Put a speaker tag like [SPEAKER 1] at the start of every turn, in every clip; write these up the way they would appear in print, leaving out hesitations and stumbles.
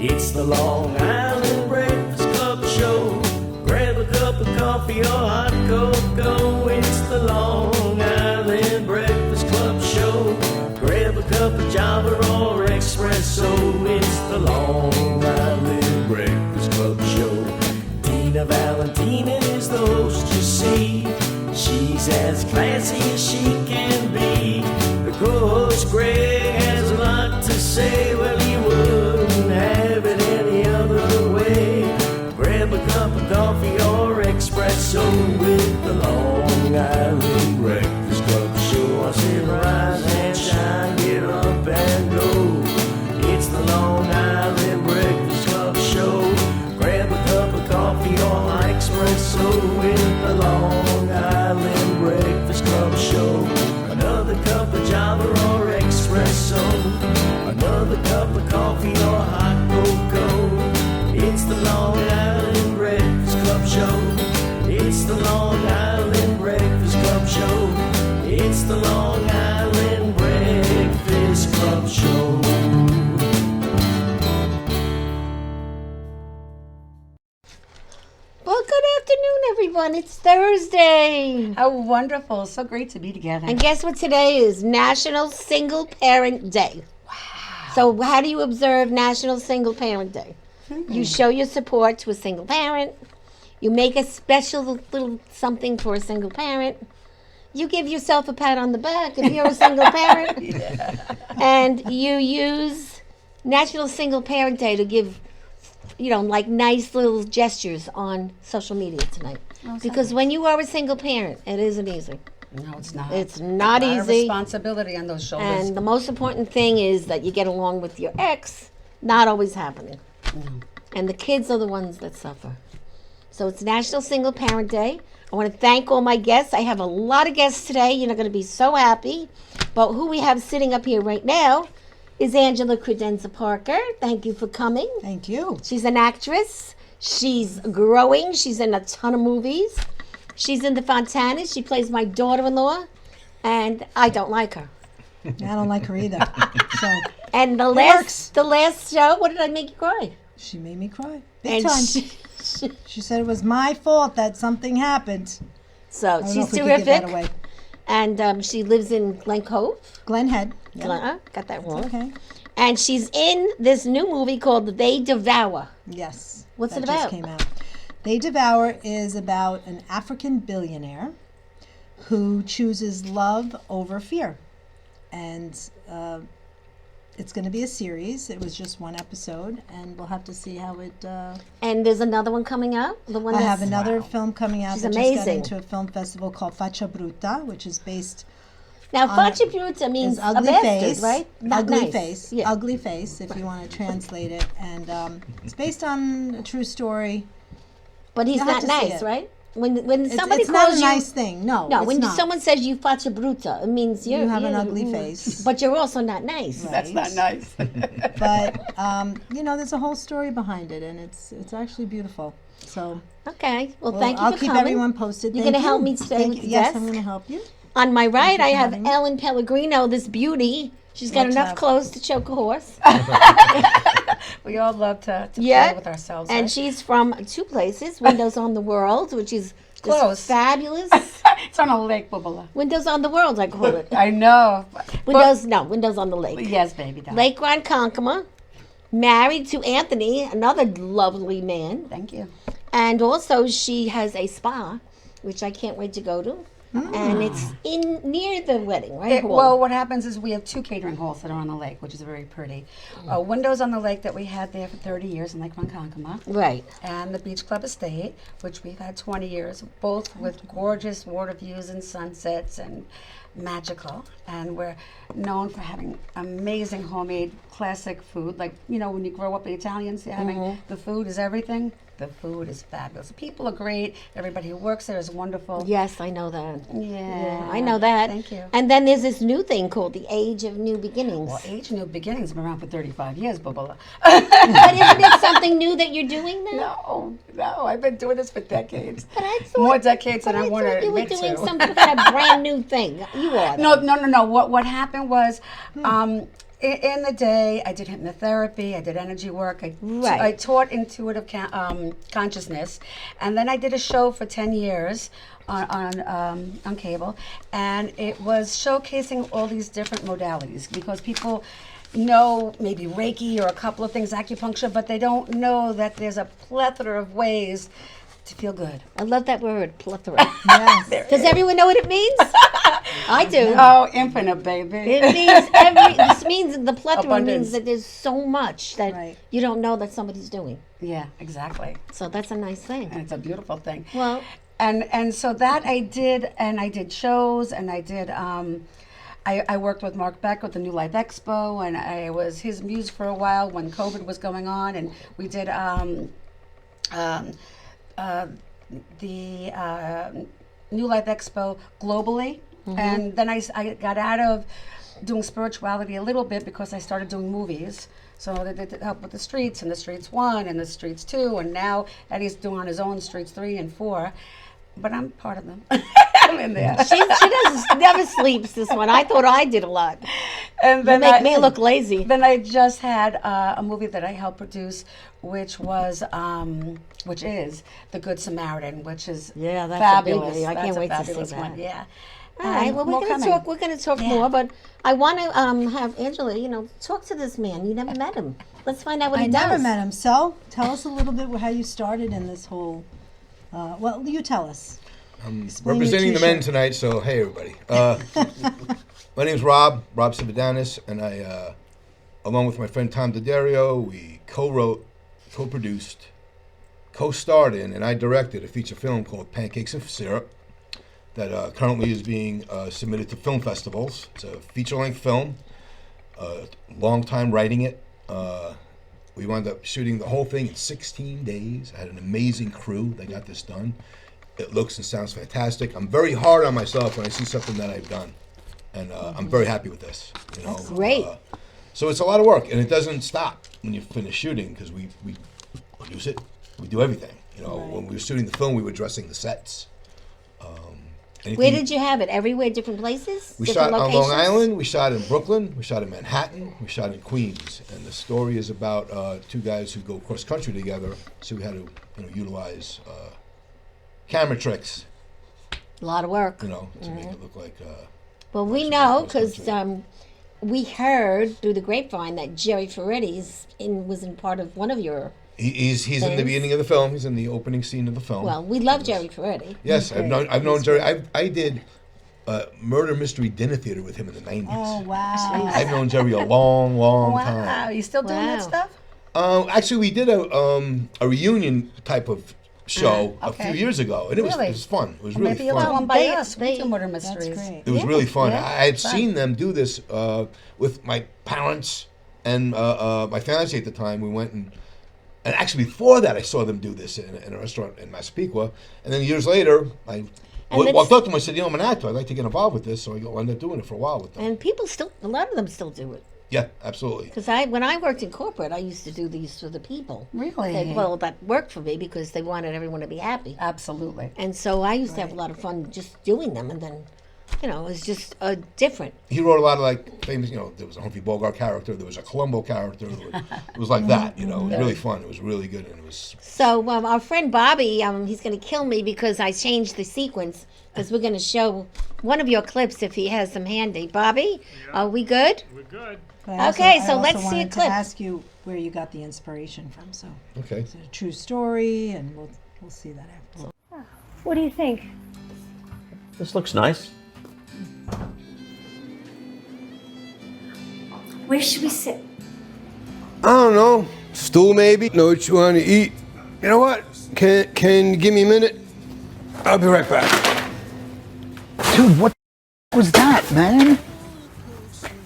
[SPEAKER 1] It's the Long Island Breakfast Club show. Grab a cup of coffee or hot cocoa. It's the Long Island Breakfast Club show. Grab a cup of Java or espresso. It's the Long Island Breakfast Club show. Tina Valentina is the host, you see. She's as classy as she can be. The co-host Greg has a lot to say. Well, he wouldn't have it any other way. Grab a cup of coffee or espresso with the Long Island Breakfast Club show. I said rise and shine, get up and go. It's the Long Island Breakfast Club show. Grab a cup of coffee or espresso with the Long Island Breakfast Club show. Another cup of Java or espresso. Another cup of coffee or hot cocoa. It's the Long Island Breakfast Club show. It's the Long Island Breakfast Club show. It's the Long Island Breakfast Club show.
[SPEAKER 2] Well, good afternoon, everyone. It's Thursday.
[SPEAKER 3] How wonderful. So great to be together.
[SPEAKER 2] And guess what today is? National Single Parent Day. Wow. So how do you observe National Single Parent Day? You show your support to a single parent. You make a special little something for a single parent. You give yourself a pat on the back if you're a single parent.
[SPEAKER 3] Yeah.
[SPEAKER 2] And you use National Single Parent Day to give, like nice little gestures on social media tonight.
[SPEAKER 3] Oh,
[SPEAKER 2] because when you are a single parent, it isn't easy.
[SPEAKER 3] No, it's not.
[SPEAKER 2] It's not
[SPEAKER 3] a lot of
[SPEAKER 2] easy.
[SPEAKER 3] responsibility on those shoulders.
[SPEAKER 2] And the most important thing is that you get along with your ex. Not always happening.
[SPEAKER 3] No.
[SPEAKER 2] And the kids are the ones that suffer. So it's National Single Parent Day. I want to thank all my guests. I have a lot of guests today. You're not going to be so happy. But who we have sitting up here right now is Angela Credenza Parker. Thank you for coming.
[SPEAKER 4] Thank you.
[SPEAKER 2] She's an actress. She's growing. She's in a ton of movies. She's in The Fontanas. She plays my daughter-in-law. And I don't like her.
[SPEAKER 4] I don't like her either. So
[SPEAKER 2] And the
[SPEAKER 4] works.
[SPEAKER 2] last show, what did I make you cry?
[SPEAKER 4] she made me cry. Big
[SPEAKER 2] And
[SPEAKER 4] time.
[SPEAKER 2] she,
[SPEAKER 4] She said it was my fault that something happened.
[SPEAKER 2] so
[SPEAKER 4] I don't know
[SPEAKER 2] she's
[SPEAKER 4] if we could give that
[SPEAKER 2] terrific.
[SPEAKER 4] away.
[SPEAKER 2] And she lives in Glen Cove.
[SPEAKER 4] Glen Head. Yeah.
[SPEAKER 2] Got that wrong.
[SPEAKER 4] Okay.
[SPEAKER 2] And she's in this new movie called They Devour.
[SPEAKER 4] Yes.
[SPEAKER 2] What's
[SPEAKER 4] that
[SPEAKER 2] it
[SPEAKER 4] just
[SPEAKER 2] about?
[SPEAKER 4] came out. They Devour is about an African billionaire who chooses love over fear. And it's going to be a series. It was just one episode, and we'll have to see how it...
[SPEAKER 2] And there's another one coming out. The one
[SPEAKER 4] I have
[SPEAKER 2] that's-
[SPEAKER 4] another film coming out
[SPEAKER 2] She's
[SPEAKER 4] that just got
[SPEAKER 2] amazing.
[SPEAKER 4] into a film festival called Faccia Bruta, which is based...
[SPEAKER 2] Now,
[SPEAKER 4] on
[SPEAKER 2] Faccia Bruta means
[SPEAKER 4] is
[SPEAKER 2] a
[SPEAKER 4] ugly
[SPEAKER 2] bastard,
[SPEAKER 4] face,
[SPEAKER 2] right? Not
[SPEAKER 4] ugly
[SPEAKER 2] nice.
[SPEAKER 4] face,
[SPEAKER 2] Yeah.
[SPEAKER 4] ugly face, if you want to translate it, and it's based on a true story.
[SPEAKER 2] But he's
[SPEAKER 4] You'll have
[SPEAKER 2] not
[SPEAKER 4] to see
[SPEAKER 2] nice,
[SPEAKER 4] it.
[SPEAKER 2] right? When somebody
[SPEAKER 4] it's
[SPEAKER 2] calls
[SPEAKER 4] not a
[SPEAKER 2] you...
[SPEAKER 4] nice thing. No,
[SPEAKER 2] No,
[SPEAKER 4] it's
[SPEAKER 2] when
[SPEAKER 4] not.
[SPEAKER 2] someone says you Faccia Bruta, it means
[SPEAKER 4] You have an ugly face.
[SPEAKER 2] But you're also not nice.
[SPEAKER 4] Right.
[SPEAKER 3] That's not nice.
[SPEAKER 4] But there's a whole story behind it, and it's actually beautiful. So
[SPEAKER 2] Okay. Well, thank you
[SPEAKER 4] I'll
[SPEAKER 2] for
[SPEAKER 4] keep
[SPEAKER 2] coming.
[SPEAKER 4] everyone posted.
[SPEAKER 2] You're
[SPEAKER 4] Thank
[SPEAKER 2] going to help
[SPEAKER 4] you.
[SPEAKER 2] me today
[SPEAKER 4] Thank
[SPEAKER 2] with
[SPEAKER 4] you.
[SPEAKER 2] the
[SPEAKER 4] Yes,
[SPEAKER 2] guests?
[SPEAKER 4] I'm going to help you.
[SPEAKER 2] On my right,
[SPEAKER 4] you
[SPEAKER 2] I
[SPEAKER 4] for
[SPEAKER 2] have
[SPEAKER 4] having me.
[SPEAKER 2] Ellen Pellegrino, this beauty. She's got
[SPEAKER 4] Much
[SPEAKER 2] enough
[SPEAKER 4] love.
[SPEAKER 2] clothes to choke a horse.
[SPEAKER 3] We all love to
[SPEAKER 2] Yeah.
[SPEAKER 3] play with ourselves.
[SPEAKER 2] And
[SPEAKER 3] right?
[SPEAKER 2] she's from two places, Windows on the World, which is just
[SPEAKER 3] Close.
[SPEAKER 2] fabulous.
[SPEAKER 3] It's on a lake, Bubala.
[SPEAKER 2] Windows on the World, I call it.
[SPEAKER 3] I know.
[SPEAKER 2] Windows on the lake.
[SPEAKER 3] Yes, baby. Doll.
[SPEAKER 2] Lake Ronkonkoma, married to Anthony, another lovely man.
[SPEAKER 3] Thank you.
[SPEAKER 2] And also she has a spa, which I can't wait to go to. And it's near the wedding, right? hall.
[SPEAKER 3] Well, what happens is we have two catering halls that are on the lake, which is very pretty. Windows on the lake that we had there for 30 years in Lake Ronkonkoma.
[SPEAKER 2] Right.
[SPEAKER 3] And the Beach Club Estate, which we've had 20 years, both with gorgeous water views and sunsets and magical. And we're known for having amazing homemade classic food. Like, when you grow up Italians, having the food is everything. The food is fabulous. People are great. Everybody who works there is wonderful.
[SPEAKER 2] Yes, I know that.
[SPEAKER 3] Yeah.
[SPEAKER 2] I know that.
[SPEAKER 3] Thank you.
[SPEAKER 2] And then there's this new thing called the Age of New Beginnings.
[SPEAKER 3] Well, Age New Beginnings have been around for 35 years, Bubala.
[SPEAKER 2] But isn't it something new that you're doing now?
[SPEAKER 3] No, I've been doing this for decades.
[SPEAKER 2] But I thought,
[SPEAKER 3] More decades than
[SPEAKER 2] but
[SPEAKER 3] I
[SPEAKER 2] I
[SPEAKER 3] want to
[SPEAKER 2] thought you were
[SPEAKER 3] admit
[SPEAKER 2] doing
[SPEAKER 3] to.
[SPEAKER 2] some kind of brand new thing. You are.
[SPEAKER 3] No. What happened was, in the day, I did hypnotherapy, I did energy work,
[SPEAKER 2] Right.
[SPEAKER 3] I taught intuitive consciousness, and then I did a show for 10 years on cable, and it was showcasing all these different modalities because people know maybe Reiki or a couple of things, acupuncture, but they don't know that there's a plethora of ways to feel good.
[SPEAKER 2] I love that word, plethora.
[SPEAKER 4] Yes.
[SPEAKER 2] Does everyone know what it means? I do.
[SPEAKER 3] Oh, infinite, baby.
[SPEAKER 2] It means this means the plethora
[SPEAKER 3] Abundance.
[SPEAKER 2] means that there's so much that
[SPEAKER 4] Right.
[SPEAKER 2] you don't know that somebody's doing.
[SPEAKER 3] Yeah, exactly.
[SPEAKER 2] So that's a nice thing.
[SPEAKER 3] And it's a beautiful thing.
[SPEAKER 2] Well,
[SPEAKER 3] And so that I did, and I did shows, and I did. I worked with Mark Beck with the New Life Expo, and I was his muse for a while when COVID was going on, and we did the New Life Expo globally, and then I got out of doing spirituality a little bit because I started doing movies. So they did help with the Streets and the Streets 1 and the Streets 2, and now Eddie's doing on his own Streets 3 and 4. But I'm part of them. I'm in there.
[SPEAKER 2] she doesn't never sleeps. This one. I thought I did a lot.
[SPEAKER 3] And
[SPEAKER 2] You
[SPEAKER 3] then
[SPEAKER 2] make me look lazy.
[SPEAKER 3] Then I just had a movie that I helped produce, which is The Good Samaritan, which is
[SPEAKER 2] Yeah, that's a
[SPEAKER 3] fabulous.
[SPEAKER 2] biggie. I can't
[SPEAKER 3] That's a
[SPEAKER 2] wait to see
[SPEAKER 3] fabulous
[SPEAKER 2] that.
[SPEAKER 3] one. Yeah.
[SPEAKER 2] All right. Well,
[SPEAKER 3] more
[SPEAKER 2] we're gonna
[SPEAKER 3] coming.
[SPEAKER 2] talk. We're gonna talk more, but I want to have Angela. Talk to this man. You never met him. Let's find out what
[SPEAKER 4] I
[SPEAKER 2] he does.
[SPEAKER 4] never met him. So tell us a little bit how you started in this whole. Well, you tell us. Explain your
[SPEAKER 5] Representing the
[SPEAKER 4] true
[SPEAKER 5] men
[SPEAKER 4] shape.
[SPEAKER 5] tonight, so hey everybody. My name's Rob Sividanis, and I, along with my friend Tom D'Addario, we co-wrote, co-produced, co-starred in, and I directed a feature film called Pancakes and Syrup that currently is being submitted to film festivals. It's a feature-length film, long time writing it. We wound up shooting the whole thing in 16 days. I had an amazing crew that got this done. It looks and sounds fantastic. I'm very hard on myself when I see something that I've done, and I'm very happy with this.
[SPEAKER 2] That's great.
[SPEAKER 5] So it's a lot of work, and it doesn't stop when you finish shooting because we produce it, we do everything. When we were shooting the film, we were dressing the sets.
[SPEAKER 2] Where did you have it? Everywhere, different places?
[SPEAKER 5] We
[SPEAKER 2] different
[SPEAKER 5] shot
[SPEAKER 2] locations?
[SPEAKER 5] on Long Island, we shot in Brooklyn, we shot in Manhattan, we shot in Queens, and the story is about two guys who go cross country together. So we had to utilize camera tricks,
[SPEAKER 2] A lot of work.
[SPEAKER 5] to make it look like.
[SPEAKER 2] Well, we
[SPEAKER 5] Cross
[SPEAKER 2] know
[SPEAKER 5] country.
[SPEAKER 2] because we heard through the grapevine that Jerry Ferretti was in part of one of your.
[SPEAKER 5] He's in the
[SPEAKER 2] Thanks.
[SPEAKER 5] beginning of the film. He's in the opening scene of the film.
[SPEAKER 2] Well, we love Jerry Ferretti.
[SPEAKER 5] Yes, I've known Jerry. I did murder mystery dinner theater with him in the 90s.
[SPEAKER 4] Oh wow!
[SPEAKER 5] I've known Jerry a long
[SPEAKER 3] Wow,
[SPEAKER 5] time.
[SPEAKER 3] you still doing that
[SPEAKER 2] Wow.
[SPEAKER 3] stuff?
[SPEAKER 5] Actually, we did a reunion type of show a
[SPEAKER 3] okay.
[SPEAKER 5] few years ago, and it
[SPEAKER 3] Really?
[SPEAKER 5] was fun. It was really
[SPEAKER 3] Maybe you'll do
[SPEAKER 5] fun.
[SPEAKER 3] one by
[SPEAKER 2] They-
[SPEAKER 3] us. We
[SPEAKER 2] they-
[SPEAKER 3] do murder
[SPEAKER 4] That's
[SPEAKER 3] mysteries.
[SPEAKER 4] great.
[SPEAKER 5] It was really fun.
[SPEAKER 3] yeah,
[SPEAKER 5] I had
[SPEAKER 3] fun.
[SPEAKER 5] seen them do this with my parents and my fiance at the time. We went and actually before that, I saw them do this in a restaurant in Massapequa. And then years later, I walked up to them and said, I'm an actor. I'd like to get involved with this. So I ended up doing it for a while with them.
[SPEAKER 2] And people a lot of them still do it.
[SPEAKER 5] Yeah, absolutely.
[SPEAKER 2] Because when I worked in corporate, I used to do these for the people.
[SPEAKER 3] Really?
[SPEAKER 2] That worked for me because they wanted everyone to be happy.
[SPEAKER 3] Absolutely.
[SPEAKER 2] And so I used to have a lot of fun just doing them. And then, it was just different.
[SPEAKER 5] He wrote a lot of famous, there was a Humphrey Bogart character, there was a Columbo character. It was like that, It was really fun. It was really good. And it was.
[SPEAKER 2] So our friend Bobby, he's going to kill me because I changed the sequence because we're going to show one of your clips if he has them handy. Bobby, are we good?
[SPEAKER 6] We're good.
[SPEAKER 4] But I
[SPEAKER 2] Okay,
[SPEAKER 4] I
[SPEAKER 2] so let's see a
[SPEAKER 4] wanted
[SPEAKER 2] clip.
[SPEAKER 4] To ask you where you got the inspiration from. So
[SPEAKER 5] Okay.
[SPEAKER 4] it's a true story, and we'll see that after.
[SPEAKER 7] What do you think?
[SPEAKER 8] This looks nice.
[SPEAKER 7] Where should we sit?
[SPEAKER 9] I don't know. Stool maybe? Know what you want to eat. You know what? Can you give me a minute? I'll be right back.
[SPEAKER 10] Dude, what was that, man?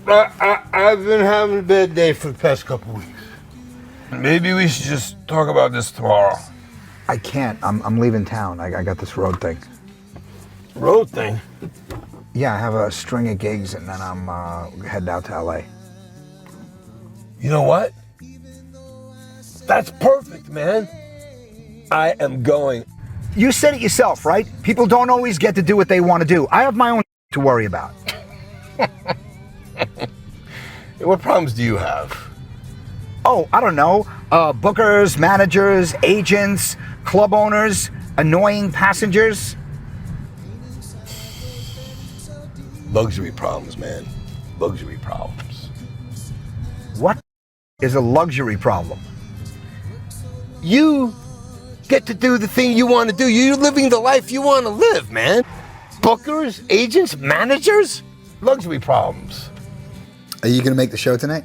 [SPEAKER 9] I've been having a bad day for the past couple weeks. Maybe we should just talk about this tomorrow.
[SPEAKER 10] I can't. I'm leaving town. I got this road thing.
[SPEAKER 9] Road thing?
[SPEAKER 10] Yeah, I have a string of gigs, and then I'm heading out to LA.
[SPEAKER 9] You know what? That's perfect, man. I am going.
[SPEAKER 10] You said it yourself, right? People don't always get to do what they want to do. I have my own to worry about.
[SPEAKER 9] What problems do you have?
[SPEAKER 10] Oh, I don't know. Bookers, managers, agents, club owners, annoying passengers.
[SPEAKER 9] Luxury problems, man. Luxury problems.
[SPEAKER 10] What is a luxury problem?
[SPEAKER 9] You get to do the thing you want to do. You're living the life you want to live, man. Bookers, agents, managers, luxury problems.
[SPEAKER 10] Are you going to make the show tonight?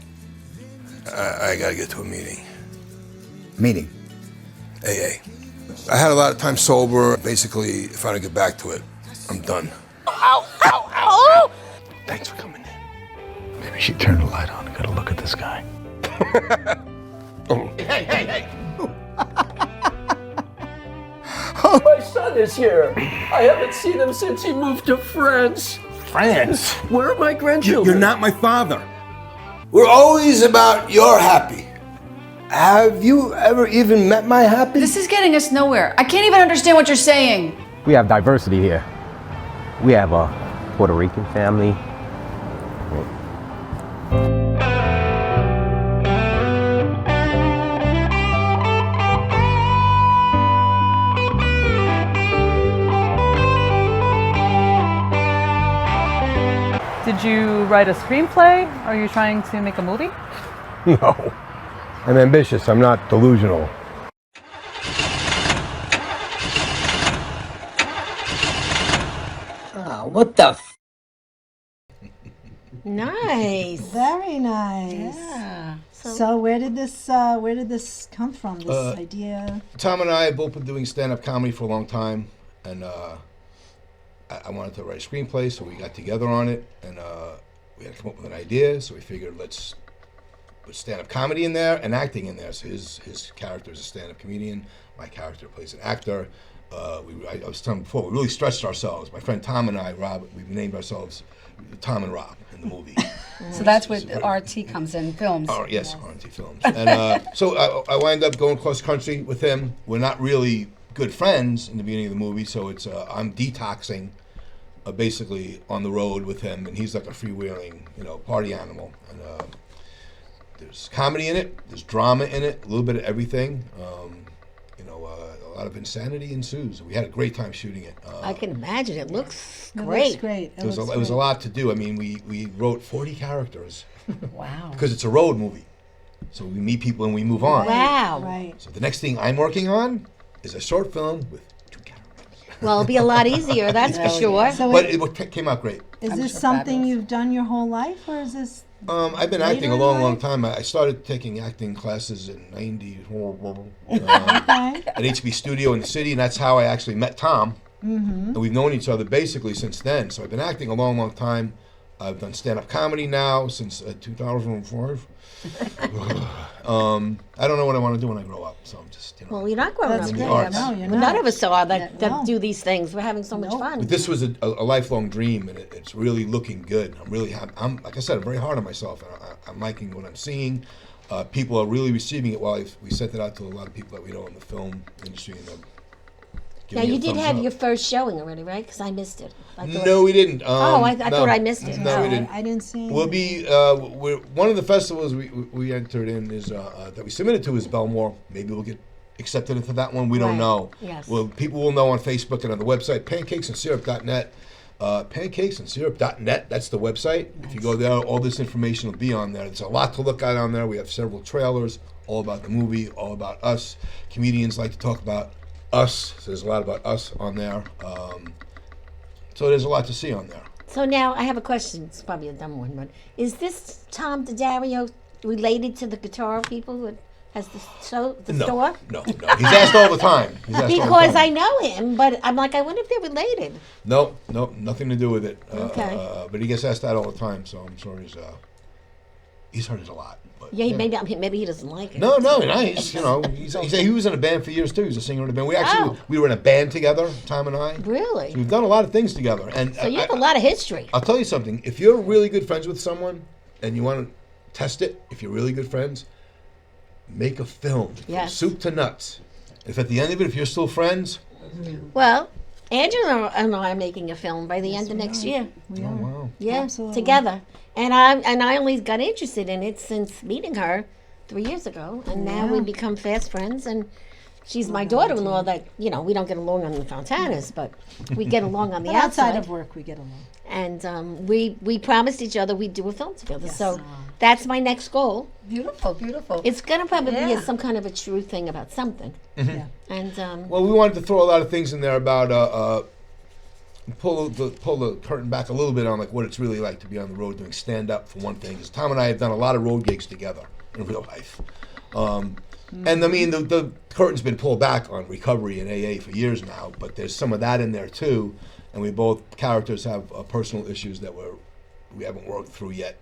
[SPEAKER 9] I gotta get to a meeting.
[SPEAKER 10] Meeting.
[SPEAKER 9] AA. I had a lot of time sober. Basically, if I don't get back to it, I'm done. Ow, ow, ow, ow. Thanks for coming in.
[SPEAKER 8] Maybe she turned the light on. I gotta look at this guy.
[SPEAKER 9] Hey.
[SPEAKER 1] My son is here. I haven't seen him since he moved to France.
[SPEAKER 9] France.
[SPEAKER 1] Where are my grandchildren?
[SPEAKER 9] You're not my father. We're always about your happy. Have you ever even met my happy?
[SPEAKER 6] This is getting us nowhere. I can't even understand what you're saying.
[SPEAKER 11] We have diversity here. We have a Puerto Rican family.
[SPEAKER 12] Did you write a screenplay? Are you trying to make a movie?
[SPEAKER 9] No. I'm ambitious. I'm not delusional.
[SPEAKER 1] What the f?
[SPEAKER 2] Nice.
[SPEAKER 4] Very nice.
[SPEAKER 3] Yeah.
[SPEAKER 4] So where did this come from? This idea?
[SPEAKER 5] Tom and I have both been doing stand-up comedy for a long time, and I wanted to write a screenplay, so we got together on it, and we had to come up with an idea. So we figured let's put stand-up comedy in there and acting in there. So his character is a stand-up comedian. My character plays an actor. I was telling before, we really stretched ourselves. My friend Tom and I, Rob, we've named ourselves Tom and Rob in the movie.
[SPEAKER 3] So that's what RT comes in, films.
[SPEAKER 5] Oh, yes, RT Films. And so I wind up going cross country with him. We're not really good friends in the beginning of the movie, so it's I'm detoxing basically on the road with him, and he's like a freewheeling, party animal. And there's comedy in it, there's drama in it, a little bit of everything. A lot of insanity ensues. We had a great time shooting it.
[SPEAKER 2] I can imagine. It looks
[SPEAKER 4] It
[SPEAKER 2] great.
[SPEAKER 4] looks great.
[SPEAKER 5] It was a lot to do. I mean, we wrote 40 characters
[SPEAKER 3] Wow.
[SPEAKER 5] because it's a road movie. So we meet people and we move on.
[SPEAKER 2] Wow.
[SPEAKER 4] Right.
[SPEAKER 5] So the next thing I'm working on is a short film with 2 characters.
[SPEAKER 2] Well, it'll be a lot easier, that's for sure.
[SPEAKER 4] So
[SPEAKER 5] But it came out great.
[SPEAKER 4] is this something you've done your whole life, or is this?
[SPEAKER 5] I've been acting a long time. I started taking acting classes in '94 at HB Studio in the city, and that's how I actually met Tom. And we've known each other basically since then. So I've been acting a long time. I've done stand-up comedy now since 2005. I don't know what I want to do when I grow up, so I'm just,
[SPEAKER 2] Well, you're not growing
[SPEAKER 4] That's
[SPEAKER 2] up
[SPEAKER 4] great.
[SPEAKER 2] yet.
[SPEAKER 5] No,
[SPEAKER 4] you're
[SPEAKER 2] Well,
[SPEAKER 4] not.
[SPEAKER 2] none of us are that
[SPEAKER 4] No.
[SPEAKER 2] do these things. We're having so much fun.
[SPEAKER 5] But this was a lifelong dream, and it's really looking good. I'm really happy. I'm like I said, I'm very hard on myself, and I'm liking what I'm seeing. People are really receiving it. We sent it out to a lot of people that we know in the film industry. And
[SPEAKER 2] Now, you did have your first showing already, right? Because I missed it.
[SPEAKER 5] No, we didn't.
[SPEAKER 2] I
[SPEAKER 5] no.
[SPEAKER 2] thought I missed it.
[SPEAKER 5] No, we didn't.
[SPEAKER 4] I didn't see.
[SPEAKER 5] We'll be we're one of the festivals we entered in is that we submitted to is Belmore. Maybe we'll get accepted into that one. We don't
[SPEAKER 2] Right.
[SPEAKER 5] know.
[SPEAKER 2] Yes.
[SPEAKER 5] Well, people will know on Facebook and on the website pancakesandsyrup.net. Pancakesandsyrup.net. That's the website. If you go there, all this information will be on there. There's a lot to look at on there. We have several trailers, all about the movie, all about us. Comedians like to talk about us. So there's a lot about us on there. So there's a lot to see on there.
[SPEAKER 2] So now I have a question. It's probably a dumb one, but is this Tom DiDario related to the guitar people who has the store?
[SPEAKER 5] No. He's asked all the time.
[SPEAKER 2] Because I know him, but I'm like, I wonder if they're related.
[SPEAKER 5] No, nothing to do with it.
[SPEAKER 2] Okay.
[SPEAKER 5] But he gets asked that all the time, so I'm sure he's heard it a lot. But,
[SPEAKER 2] Yeah, maybe he doesn't like it.
[SPEAKER 5] No, nice. He was in a band for years too. He's a singer in a band. We were in a band together, Tom and I.
[SPEAKER 2] Really?
[SPEAKER 5] So we've done a lot of things together. And
[SPEAKER 2] So you have a lot of history.
[SPEAKER 5] I'll tell you something. If you're really good friends with someone and you want to test it, if you're really good friends, make a film from
[SPEAKER 2] Yes.
[SPEAKER 5] soup to nuts. If at the end of it, if you're still friends,
[SPEAKER 2] Well, Angela and I are making a film by the end of next year.
[SPEAKER 5] oh wow.
[SPEAKER 2] Yeah,
[SPEAKER 4] Absolutely.
[SPEAKER 2] together. And I only got interested in it since meeting her 3 years ago, and now we become fast friends. And she's my daughter-in-law. That we don't get along on the Fontanas, but we get along on the
[SPEAKER 4] But outside
[SPEAKER 2] outside.
[SPEAKER 4] of work, we get along.
[SPEAKER 2] And we promised each other we'd do a film together. So that's my next goal.
[SPEAKER 3] Beautiful, beautiful.
[SPEAKER 2] It's gonna probably be
[SPEAKER 3] Yeah.
[SPEAKER 2] some kind of a true thing about something.
[SPEAKER 4] Yeah.
[SPEAKER 2] And
[SPEAKER 5] Well, we wanted to throw a lot of things in there about pull the curtain back a little bit on like what it's really like to be on the road doing stand up for one thing. Because Tom and I have done a lot of road gigs together in real life, and I mean the curtain's been pulled back on recovery and AA for years now. But there's some of that in there too, and we both characters have personal issues that we haven't worked through yet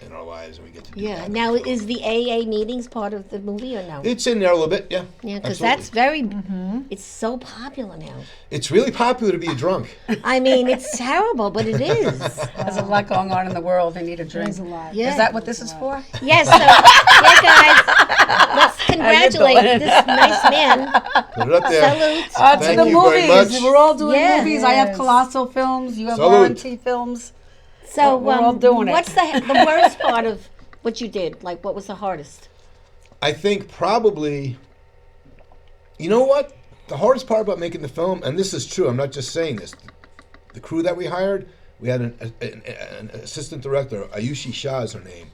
[SPEAKER 5] in our lives, and we get to do that.
[SPEAKER 2] now is the AA meetings part of the movie or no?
[SPEAKER 5] It's in there a little bit, yeah.
[SPEAKER 2] Yeah, because
[SPEAKER 5] absolutely.
[SPEAKER 2] that's very. It's so popular now.
[SPEAKER 5] It's really popular to be a drunk.
[SPEAKER 2] I mean, it's terrible, but it is.
[SPEAKER 3] There's a lot going on in the world. They need a drink.
[SPEAKER 4] There's a lot.
[SPEAKER 2] Yeah.
[SPEAKER 3] Is that what this is for?
[SPEAKER 2] Yes. So, yeah, guys, let's congratulate this nice man.
[SPEAKER 5] Put it up there.
[SPEAKER 2] Salute.
[SPEAKER 3] To
[SPEAKER 5] Thank
[SPEAKER 3] the
[SPEAKER 5] you very
[SPEAKER 3] movies.
[SPEAKER 5] much.
[SPEAKER 3] We're all doing
[SPEAKER 2] Yeah.
[SPEAKER 3] movies. I have
[SPEAKER 4] Yes.
[SPEAKER 3] Colossal Films. You have
[SPEAKER 5] Salute.
[SPEAKER 3] R&T Films.
[SPEAKER 2] So,
[SPEAKER 3] We're all doing it.
[SPEAKER 2] what's the worst part of what you did? Like, what was the hardest?
[SPEAKER 5] I think probably, you know what? The hardest part about making the film, and this is true, I'm not just saying this, the crew that we hired, we had an assistant director, Ayushi Shah is her name.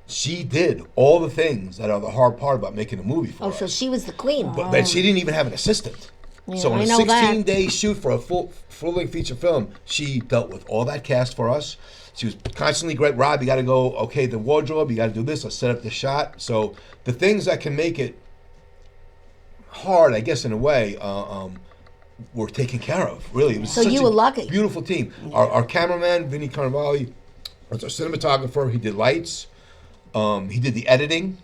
[SPEAKER 5] She did all the things that are the hard part about making a movie for
[SPEAKER 2] Oh,
[SPEAKER 5] us.
[SPEAKER 2] so she was the queen.
[SPEAKER 5] But she didn't even have an assistant. So
[SPEAKER 2] I
[SPEAKER 5] in a
[SPEAKER 2] know that.
[SPEAKER 5] 16-day shoot for a full-length feature film, she dealt with all that cast for us. She was constantly great. Rob, you got to go, okay, the wardrobe, you got to do this, let's set up the shot. So the things that can make it hard, I guess, in a way, were taken care of. Really, it was
[SPEAKER 2] So
[SPEAKER 5] such
[SPEAKER 2] you
[SPEAKER 5] a
[SPEAKER 2] were lucky.
[SPEAKER 5] beautiful team. Our cameraman, Vinny Carnavale, was our cinematographer. He did lights. He did the editing.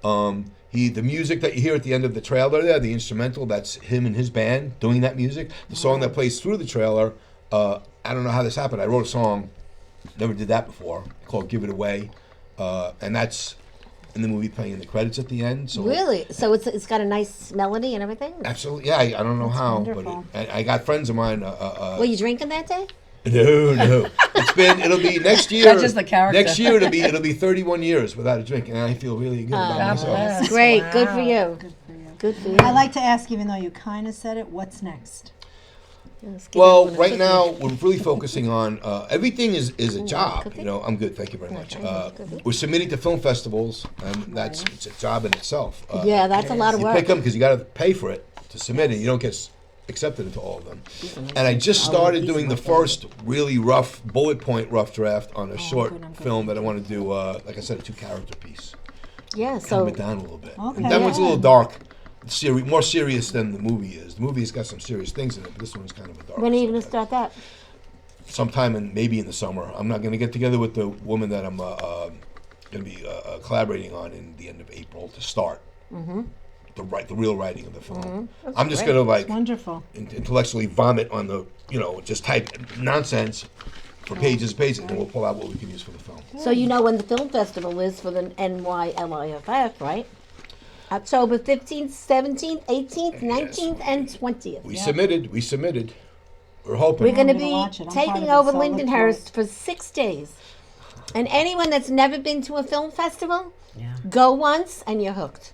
[SPEAKER 5] The music that you hear at the end of the trailer there, the instrumental, that's him and his band doing that music. The song that plays through the trailer, I don't know how this happened. I wrote a song, never did that before, called Give It Away. And that's in the movie playing in the credits at the end. So
[SPEAKER 2] Really? So it's got a nice melody and everything?
[SPEAKER 5] absolutely, yeah, I don't know how,
[SPEAKER 4] wonderful.
[SPEAKER 5] but I got friends of mine.
[SPEAKER 2] Were you drinking that day?
[SPEAKER 5] No. It'll be next year.
[SPEAKER 3] That's just the character.
[SPEAKER 5] Next year it'll be 31 years without a drink, and I feel really good about myself.
[SPEAKER 3] bless.
[SPEAKER 2] Great. Good for you. Good for you.
[SPEAKER 4] I like to ask, even though you kind of said it, what's next?
[SPEAKER 2] Let's give
[SPEAKER 5] Well,
[SPEAKER 2] everyone a
[SPEAKER 5] right
[SPEAKER 2] cookie.
[SPEAKER 5] now we're really focusing on everything is a job.
[SPEAKER 2] cookie?
[SPEAKER 5] You know, I'm good. Thank you very much.
[SPEAKER 2] cookie.
[SPEAKER 5] We're submitting to film festivals, and it's a job in itself.
[SPEAKER 2] Yeah, that's a lot of
[SPEAKER 5] You
[SPEAKER 2] work.
[SPEAKER 5] pick them because you got to pay for it to submit it. You don't get accepted into all of them. And I just started doing the first really rough bullet point rough draft on a short film that I want to do. Like I said, a 2-character piece.
[SPEAKER 2] Yeah,
[SPEAKER 5] Calm
[SPEAKER 2] so
[SPEAKER 5] it down a little bit.
[SPEAKER 4] Okay.
[SPEAKER 5] And that one's a little dark. More serious than the movie is. The movie's got some serious things in it, but this one's kind of a dark.
[SPEAKER 2] when are you going to start that?
[SPEAKER 5] Sometime maybe in the summer. I'm not going to get together with the woman that I'm going to be collaborating on in the end of April to start the real writing of the film. I'm just going to like
[SPEAKER 4] Wonderful.
[SPEAKER 5] intellectually vomit on the just type nonsense for pages and pages, and we'll pull out what we can use for the film.
[SPEAKER 2] So you know when the film festival is for the NYLIFF, right? October 15th, 17th, 18th, 19th, and 20th.
[SPEAKER 5] We submitted. We're hoping.
[SPEAKER 2] We're going to
[SPEAKER 4] I'm gonna
[SPEAKER 2] be
[SPEAKER 4] watch it. I'm part
[SPEAKER 2] taking
[SPEAKER 4] of it,
[SPEAKER 2] over
[SPEAKER 4] so I look
[SPEAKER 2] Lindenhurst for 6 days. And anyone that's never been to a film festival, go once and you're hooked.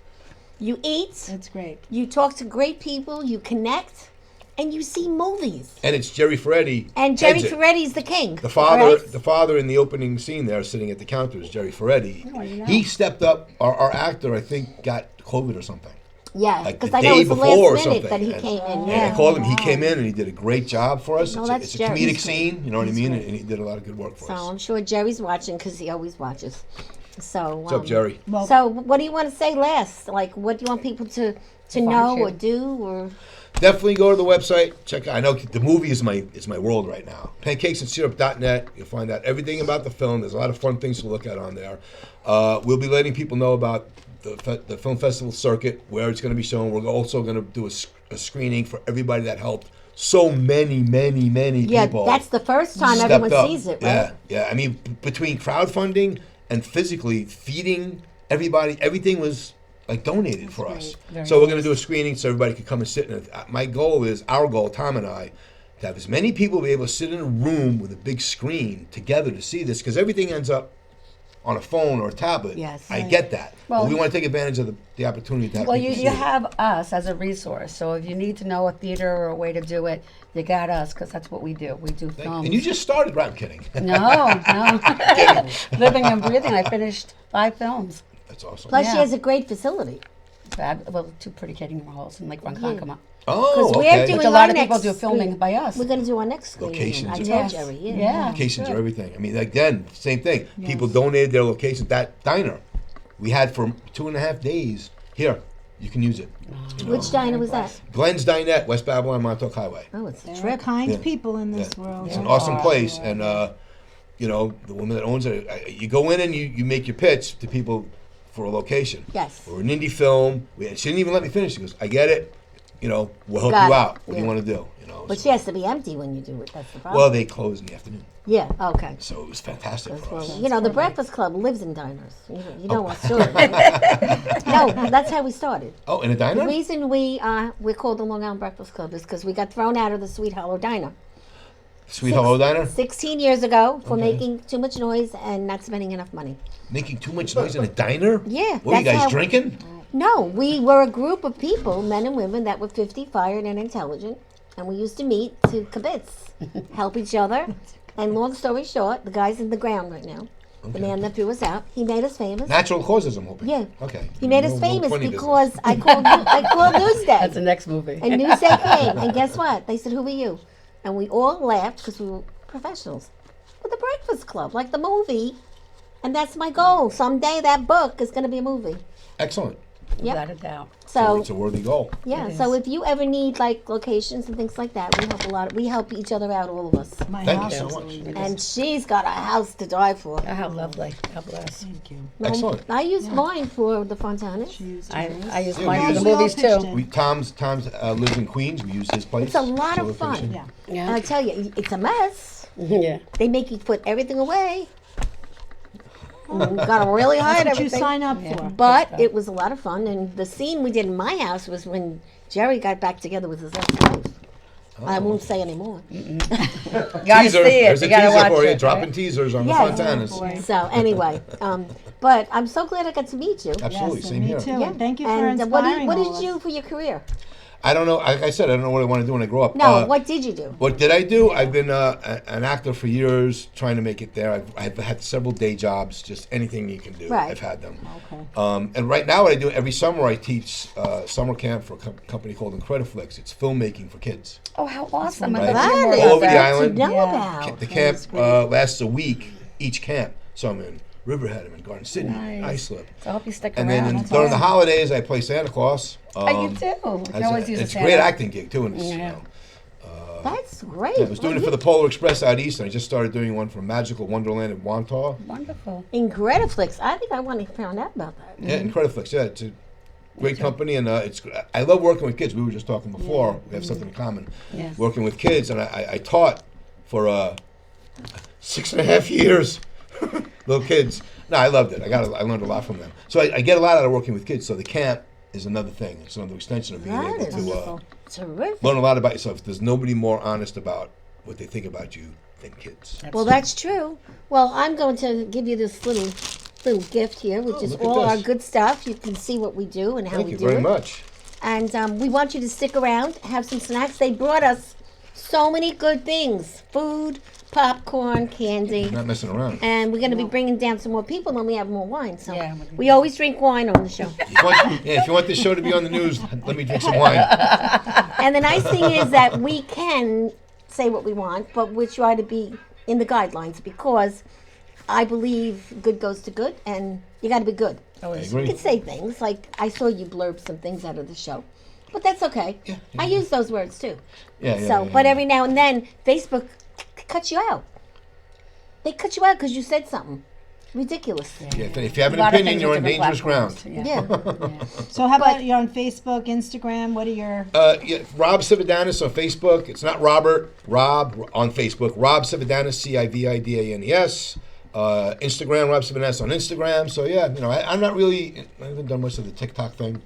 [SPEAKER 2] You eat,
[SPEAKER 4] That's great.
[SPEAKER 2] you talk to great people, you connect, and you see movies.
[SPEAKER 5] And it's Jerry Ferretti.
[SPEAKER 2] And Jerry
[SPEAKER 5] heads it.
[SPEAKER 2] Ferretti's the king.
[SPEAKER 5] The father,
[SPEAKER 2] right?
[SPEAKER 5] the father in the opening scene there, sitting at the counter, is Jerry Ferretti. He stepped up. Our actor, I think, got COVID or something.
[SPEAKER 2] Yeah,
[SPEAKER 5] Like
[SPEAKER 2] because
[SPEAKER 5] the
[SPEAKER 2] I know
[SPEAKER 5] day
[SPEAKER 2] it's the
[SPEAKER 5] before or
[SPEAKER 2] last minute
[SPEAKER 5] something.
[SPEAKER 2] that he came in.
[SPEAKER 5] And
[SPEAKER 2] Yeah.
[SPEAKER 5] I called him. He came in and he did a great job for us.
[SPEAKER 2] No,
[SPEAKER 5] It's
[SPEAKER 2] that's
[SPEAKER 5] a
[SPEAKER 2] Jerry.
[SPEAKER 5] comedic
[SPEAKER 2] He's
[SPEAKER 5] scene, you know what I mean? And he did a lot of good work for
[SPEAKER 2] So
[SPEAKER 5] us.
[SPEAKER 2] I'm sure Jerry's watching because he always watches. So
[SPEAKER 5] What's up, Jerry?
[SPEAKER 4] Well,
[SPEAKER 2] So what do you want to say last? Like, what do you want people to know
[SPEAKER 3] you.
[SPEAKER 2] or do or?
[SPEAKER 5] Definitely go to the website. Check. I know the movie is my world right now. Pancakesandsyrup.net. You'll find out everything about the film. There's a lot of fun things to look at on there. We'll be letting people know about the film festival circuit, where it's going to be shown. We're also going to do a screening for everybody that helped. So many
[SPEAKER 2] Yeah,
[SPEAKER 5] people.
[SPEAKER 2] that's the first time
[SPEAKER 5] stepped
[SPEAKER 2] everyone
[SPEAKER 5] up.
[SPEAKER 2] sees it, right?
[SPEAKER 5] Yeah. I mean, between crowdfunding and physically feeding everybody, everything was like donated for us. So we're going to do a screening so everybody can come and sit in it. Our goal, Tom and I, to have as many people be able to sit in a room with a big screen together to see this, because everything ends up on a phone or a tablet.
[SPEAKER 2] Yes.
[SPEAKER 5] I get that.
[SPEAKER 3] Well,
[SPEAKER 5] but we want to take advantage of the opportunity to have
[SPEAKER 3] Well,
[SPEAKER 5] people
[SPEAKER 3] you
[SPEAKER 5] see it.
[SPEAKER 3] have us as a resource. So if you need to know a theater or a way to do it, you got us, because that's what we do. We do films.
[SPEAKER 5] And you just started, right? I'm kidding.
[SPEAKER 3] No. Living and breathing. I finished 5 films.
[SPEAKER 5] That's awesome.
[SPEAKER 2] Plus, she
[SPEAKER 3] Yeah.
[SPEAKER 2] has a great facility.
[SPEAKER 3] Well, 2 pretty kidding roles in Lake Ronkonkoma.
[SPEAKER 5] Oh,
[SPEAKER 2] Because we're
[SPEAKER 5] okay.
[SPEAKER 2] doing
[SPEAKER 3] Which a lot
[SPEAKER 2] our
[SPEAKER 3] of people
[SPEAKER 2] next
[SPEAKER 3] do filming
[SPEAKER 2] screen.
[SPEAKER 3] by us.
[SPEAKER 2] We're going to do our next screen.
[SPEAKER 5] Locations
[SPEAKER 2] I
[SPEAKER 5] and-
[SPEAKER 2] told
[SPEAKER 3] Yes.
[SPEAKER 2] Jerry.
[SPEAKER 3] Yeah.
[SPEAKER 5] Locations
[SPEAKER 3] Good.
[SPEAKER 5] are everything. I mean, again, same thing. People donated their locations. That diner we had for 2.5 days. Here, you can use it. You know.
[SPEAKER 2] Which diner was that?
[SPEAKER 5] Glenn's Dinette, West Babylon, Montauk Highway.
[SPEAKER 2] Oh, it's a
[SPEAKER 4] There are
[SPEAKER 2] trip.
[SPEAKER 4] kind
[SPEAKER 5] Yeah.
[SPEAKER 4] people in this
[SPEAKER 5] Yeah.
[SPEAKER 4] world.
[SPEAKER 5] It's an awesome place, and you know, the woman that owns it. You go in and you make your pitch to people for a location.
[SPEAKER 2] Yes.
[SPEAKER 5] Or an indie film. She didn't even let me finish. She goes, "I get it. You know, we'll help
[SPEAKER 2] Got
[SPEAKER 5] you
[SPEAKER 2] it.
[SPEAKER 5] out. What do you
[SPEAKER 2] Yeah.
[SPEAKER 5] want to do? You know."
[SPEAKER 2] But
[SPEAKER 5] so-
[SPEAKER 2] she has to be empty when you do it. That's the problem.
[SPEAKER 5] well, they close in the afternoon,
[SPEAKER 2] yeah. Okay.
[SPEAKER 5] so it was fantastic for
[SPEAKER 2] Well,
[SPEAKER 5] us.
[SPEAKER 2] you know, the Breakfast Club lives in diners. You know our story. No, that's how we started.
[SPEAKER 5] Oh, in a
[SPEAKER 2] The
[SPEAKER 5] diner?
[SPEAKER 2] reason we're called the Long Island Breakfast Club is because we got thrown out of the Sweet Hollow Diner
[SPEAKER 5] Sweet Hollow Diner?
[SPEAKER 2] 16 years ago for
[SPEAKER 5] Okay.
[SPEAKER 2] making too much noise and not spending enough money.
[SPEAKER 5] Making too much noise in a diner?
[SPEAKER 2] Yeah,
[SPEAKER 5] What, are you
[SPEAKER 2] that's
[SPEAKER 5] guys
[SPEAKER 2] how-
[SPEAKER 5] drinking?
[SPEAKER 2] No, we were a group of people, men and women, that were 50, fired, and intelligent, and we used to meet to kibitz, help each other. And long story short, the guy's in the ground right now. The man that threw us out, he made us famous.
[SPEAKER 5] Natural causes, I'm hoping.
[SPEAKER 2] Yeah.
[SPEAKER 5] Okay.
[SPEAKER 2] He made us
[SPEAKER 5] No
[SPEAKER 2] famous
[SPEAKER 5] funny
[SPEAKER 2] because
[SPEAKER 5] business.
[SPEAKER 2] I called Newsday.
[SPEAKER 3] That's the next movie.
[SPEAKER 2] And Newsday came, and guess what? They said, "Who are you?" And we all laughed because we were professionals. With the Breakfast Club, like the movie. And that's my goal. Someday that book is going to be a movie.
[SPEAKER 5] Excellent.
[SPEAKER 2] Yep.
[SPEAKER 3] Without a doubt.
[SPEAKER 2] So
[SPEAKER 5] It's a worthy goal.
[SPEAKER 2] yeah.
[SPEAKER 3] It
[SPEAKER 2] So
[SPEAKER 3] is.
[SPEAKER 2] if you ever need like locations and things like that, we help a lot. We help each other out, all of us.
[SPEAKER 4] My
[SPEAKER 5] Thank
[SPEAKER 4] house
[SPEAKER 5] you so
[SPEAKER 4] is
[SPEAKER 5] much.
[SPEAKER 4] always-
[SPEAKER 2] And she's got a house to die for.
[SPEAKER 3] Oh, how lovely. God bless.
[SPEAKER 4] Thank you.
[SPEAKER 5] Excellent.
[SPEAKER 2] I used mine for the Fontanas.
[SPEAKER 4] She used
[SPEAKER 3] I
[SPEAKER 4] hers.
[SPEAKER 3] used
[SPEAKER 5] Yeah,
[SPEAKER 3] mine
[SPEAKER 5] we
[SPEAKER 3] for the
[SPEAKER 5] used-
[SPEAKER 4] We all
[SPEAKER 3] movies
[SPEAKER 4] pitched
[SPEAKER 3] too.
[SPEAKER 4] in.
[SPEAKER 5] Tom's lives in Queens. We use his place.
[SPEAKER 2] It's a lot
[SPEAKER 5] as
[SPEAKER 2] of fun.
[SPEAKER 5] location.
[SPEAKER 4] Yeah.
[SPEAKER 3] Yeah.
[SPEAKER 2] And I tell you, it's a mess.
[SPEAKER 3] Yeah.
[SPEAKER 2] They make you put everything away. Got to really hide
[SPEAKER 4] That's what you
[SPEAKER 2] everything.
[SPEAKER 4] sign up for.
[SPEAKER 2] But it was a lot of fun, and the scene we did in my house was when Jerry got back together with his ex-wife. I won't say anymore.
[SPEAKER 3] You gotta
[SPEAKER 5] Teaser.
[SPEAKER 3] see it.
[SPEAKER 5] There's
[SPEAKER 3] You
[SPEAKER 5] a
[SPEAKER 3] gotta
[SPEAKER 5] teaser
[SPEAKER 3] watch
[SPEAKER 5] for you.
[SPEAKER 3] it.
[SPEAKER 5] Dropping
[SPEAKER 3] right?
[SPEAKER 5] teasers on
[SPEAKER 2] Yeah.
[SPEAKER 5] the Fontanas.
[SPEAKER 2] So anyway, but I'm so glad I got to meet you.
[SPEAKER 5] Absolutely.
[SPEAKER 4] Yes,
[SPEAKER 5] Same
[SPEAKER 4] me
[SPEAKER 5] here.
[SPEAKER 4] too.
[SPEAKER 2] Yeah.
[SPEAKER 4] And thank you for
[SPEAKER 2] And
[SPEAKER 4] inspiring
[SPEAKER 2] what
[SPEAKER 4] all
[SPEAKER 2] did
[SPEAKER 4] of
[SPEAKER 2] you
[SPEAKER 4] us.
[SPEAKER 2] do for your career?
[SPEAKER 5] I don't know. Like I said, I don't know what I want to do when I grow up.
[SPEAKER 2] No, what did you do?
[SPEAKER 5] What did I do? I've been an actor for years, trying to make it there. I've had several day jobs, just anything you can do.
[SPEAKER 2] Right.
[SPEAKER 5] I've had them.
[SPEAKER 4] Okay.
[SPEAKER 5] And right now, what I do every summer, I teach summer camp for a company called Incrediflix. It's filmmaking for kids.
[SPEAKER 3] Oh, how awesome.
[SPEAKER 5] Right.
[SPEAKER 3] I'd love to hear more
[SPEAKER 2] That
[SPEAKER 3] about
[SPEAKER 5] All over the
[SPEAKER 3] that.
[SPEAKER 5] island.
[SPEAKER 2] To know
[SPEAKER 3] Yeah.
[SPEAKER 2] about.
[SPEAKER 5] The camp lasts a week, each camp. So I'm in Riverhead, I'm in Garden City,
[SPEAKER 3] Nice.
[SPEAKER 5] Islip.
[SPEAKER 3] So I hope you stick
[SPEAKER 5] And
[SPEAKER 3] around.
[SPEAKER 5] then
[SPEAKER 3] That's
[SPEAKER 5] during the
[SPEAKER 3] awesome.
[SPEAKER 5] holidays, I play Santa Claus.
[SPEAKER 3] Oh, you do. You can always use
[SPEAKER 5] It's a
[SPEAKER 3] Santa.
[SPEAKER 5] great acting gig, too. And it's,
[SPEAKER 3] Yeah.
[SPEAKER 5] you know,
[SPEAKER 2] That's great.
[SPEAKER 5] I was doing it for the Polar Express out east, and I just started doing one for Magical Wonderland in Wantagh.
[SPEAKER 3] Wonderful.
[SPEAKER 2] Incrediflix. I think I want to find out about that.
[SPEAKER 5] Yeah, Incrediflix. Yeah, it's a great company, and I love working with kids. We were just talking before. We have something in common.
[SPEAKER 3] Yes.
[SPEAKER 5] Working with kids, and I taught for 6.5 years. Little kids. No, I loved it. I learned a lot from them. So I get a lot out of working with kids. So the camp is another thing. It's another extension of being
[SPEAKER 2] That
[SPEAKER 5] able
[SPEAKER 2] is
[SPEAKER 5] to
[SPEAKER 2] terrific.
[SPEAKER 5] learn a lot about yourself. There's nobody more honest about what they think about you than kids.
[SPEAKER 2] Well, that's true. Well, I'm going to give you this little gift here, which is
[SPEAKER 5] look at
[SPEAKER 2] all our
[SPEAKER 5] this.
[SPEAKER 2] good stuff. You can see what we do and how
[SPEAKER 5] Thank
[SPEAKER 2] we
[SPEAKER 5] you
[SPEAKER 2] do
[SPEAKER 5] very
[SPEAKER 2] it.
[SPEAKER 5] much.
[SPEAKER 2] And we want you to stick around, have some snacks. They brought us so many good things: food, popcorn, candy.
[SPEAKER 5] Not messing around.
[SPEAKER 2] And we're going to be bringing down some more people when we have more wine. So
[SPEAKER 3] Yeah,
[SPEAKER 2] we always drink wine on the show.
[SPEAKER 5] If you want this show to be on the news, let me drink some wine.
[SPEAKER 2] And the nice thing is that we can say what we want, but we try to be in the guidelines because I believe good goes to good, and you got to be good.
[SPEAKER 5] I
[SPEAKER 2] You
[SPEAKER 5] agree.
[SPEAKER 2] can say things like, I saw you blurb some things out of the show, but that's okay. I use those words too. But every now and then, Facebook cuts you out. They cut you out because you said something ridiculous.
[SPEAKER 5] Yeah, if you have
[SPEAKER 3] A
[SPEAKER 5] an
[SPEAKER 3] lot of
[SPEAKER 5] opinion,
[SPEAKER 3] things
[SPEAKER 5] you're
[SPEAKER 3] with
[SPEAKER 5] on
[SPEAKER 3] different
[SPEAKER 5] dangerous ground.
[SPEAKER 3] platforms.
[SPEAKER 2] Yeah.
[SPEAKER 4] So how about you're on Facebook, Instagram? What are your...
[SPEAKER 5] Yeah, Rob Cividanis on Facebook. It's not Robert. Rob on Facebook. Rob Cividanis, Cividanis. Instagram, Rob Cividanis on Instagram. So yeah, I'm not really. I haven't done much of the TikTok thing.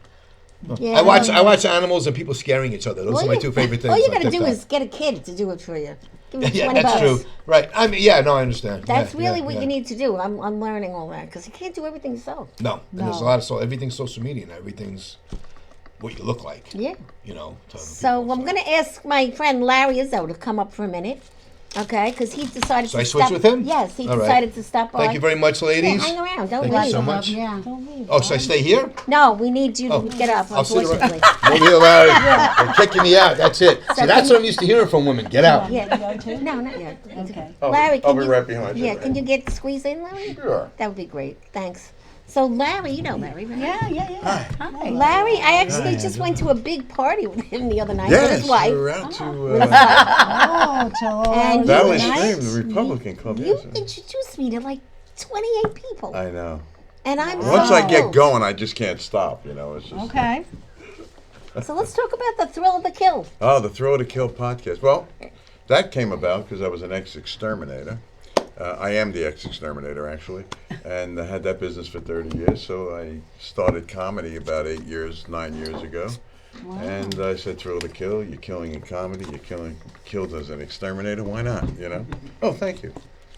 [SPEAKER 2] Yeah,
[SPEAKER 5] I watch animals and people scaring each other. Those are my two favorite things.
[SPEAKER 2] All you
[SPEAKER 5] on
[SPEAKER 2] gotta do
[SPEAKER 5] TikTok.
[SPEAKER 2] is get a kid to do it for you. Give him
[SPEAKER 5] Yeah,
[SPEAKER 2] $20.
[SPEAKER 5] that's true. Right. I mean, yeah, no, I understand.
[SPEAKER 2] That's
[SPEAKER 5] Yeah,
[SPEAKER 2] really
[SPEAKER 5] yeah,
[SPEAKER 2] what
[SPEAKER 5] yeah.
[SPEAKER 2] you need to do. I'm learning all that because you can't do everything yourself.
[SPEAKER 5] No, and there's a lot of everything's social media now. Everything's what you look like.
[SPEAKER 2] Yeah.
[SPEAKER 5] You know. To other
[SPEAKER 2] So
[SPEAKER 5] people,
[SPEAKER 2] I'm going to ask my friend Larry Izzo to come up for a minute, okay? Because he decided
[SPEAKER 5] So
[SPEAKER 2] to
[SPEAKER 5] I switch
[SPEAKER 2] stop.
[SPEAKER 5] with him?
[SPEAKER 2] Yes, he
[SPEAKER 5] All right.
[SPEAKER 2] decided to stop by.
[SPEAKER 5] Thank you very much,
[SPEAKER 2] Yeah,
[SPEAKER 5] ladies.
[SPEAKER 2] hang around. Don't
[SPEAKER 5] Thank
[SPEAKER 2] leave.
[SPEAKER 5] you so much.
[SPEAKER 3] Yeah.
[SPEAKER 5] Oh, so I stay here?
[SPEAKER 2] No, we need you to get up,
[SPEAKER 5] I'll sit around.
[SPEAKER 2] unfortunately.
[SPEAKER 5] Over here, Larry. They're kicking me out. That's it. See,
[SPEAKER 2] can
[SPEAKER 5] that's
[SPEAKER 2] you-
[SPEAKER 5] what I'm used to hearing from women. Get out.
[SPEAKER 2] Yeah. No, not yet.
[SPEAKER 4] Okay.
[SPEAKER 2] Larry,
[SPEAKER 9] I'll
[SPEAKER 2] can
[SPEAKER 9] be
[SPEAKER 2] you?
[SPEAKER 9] right behind you.
[SPEAKER 2] Yeah, can you get squeeze in, Larry?
[SPEAKER 9] Sure.
[SPEAKER 2] That would be great. Thanks. So Larry, you know Larry, right?
[SPEAKER 3] Yeah. Hi.
[SPEAKER 2] Larry, I actually just went to a big party with him the other night with
[SPEAKER 9] Yes,
[SPEAKER 2] his wife.
[SPEAKER 9] we were out to
[SPEAKER 4] Oh, till
[SPEAKER 2] And
[SPEAKER 9] Valley
[SPEAKER 2] you-
[SPEAKER 9] Stream, the Republican Club.
[SPEAKER 2] You
[SPEAKER 9] Yes.
[SPEAKER 2] introduced me to like 28 people,
[SPEAKER 9] I know.
[SPEAKER 2] and I'm
[SPEAKER 9] Once
[SPEAKER 2] so
[SPEAKER 9] I get
[SPEAKER 2] close.
[SPEAKER 9] going, I just can't stop. You know, it's just.
[SPEAKER 4] Okay.
[SPEAKER 2] So let's talk about the thrill of the kill.
[SPEAKER 9] Oh, the Throw to Kill podcast. Well, that came about because I was an ex-exterminator. I am the ex-exterminator, actually, and I had that business for 30 years. So I started comedy about 9 years ago. Wow. And I said, thrill to kill. You're killing in comedy. You're killed as an exterminator. Why not? You know? Oh, thank you.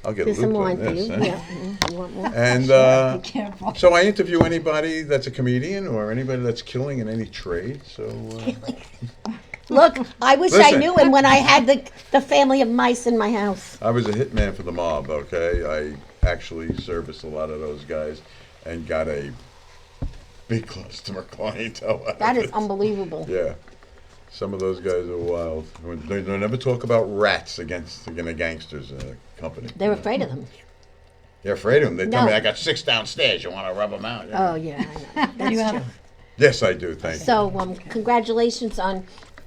[SPEAKER 9] I'll get
[SPEAKER 2] There's
[SPEAKER 9] a
[SPEAKER 2] some
[SPEAKER 9] loop
[SPEAKER 2] wine
[SPEAKER 9] on
[SPEAKER 2] for
[SPEAKER 9] this.
[SPEAKER 2] you.
[SPEAKER 9] huh?
[SPEAKER 2] Yeah. You want more?
[SPEAKER 9] And
[SPEAKER 4] Careful.
[SPEAKER 9] so I interview anybody that's a comedian or anybody that's killing in any trade. So
[SPEAKER 2] Look, I wish I
[SPEAKER 9] Listen.
[SPEAKER 2] knew him when I had the family of mice in my house.
[SPEAKER 9] I was a hitman for the mob, okay? I actually serviced a lot of those guys and got a big customer clientele. out
[SPEAKER 2] That
[SPEAKER 9] of
[SPEAKER 2] is
[SPEAKER 9] it.
[SPEAKER 2] unbelievable.
[SPEAKER 9] Yeah. Some of those guys are wild. They never talk about rats against a gangster's company.
[SPEAKER 2] They're afraid of them.
[SPEAKER 9] They're afraid of them. They tell
[SPEAKER 2] No.
[SPEAKER 9] me, I got 6 downstairs. You want to rub them out? Yeah.
[SPEAKER 2] Oh yeah, I know. That's true.
[SPEAKER 9] Yes, I do. Thank you.
[SPEAKER 2] So congratulations on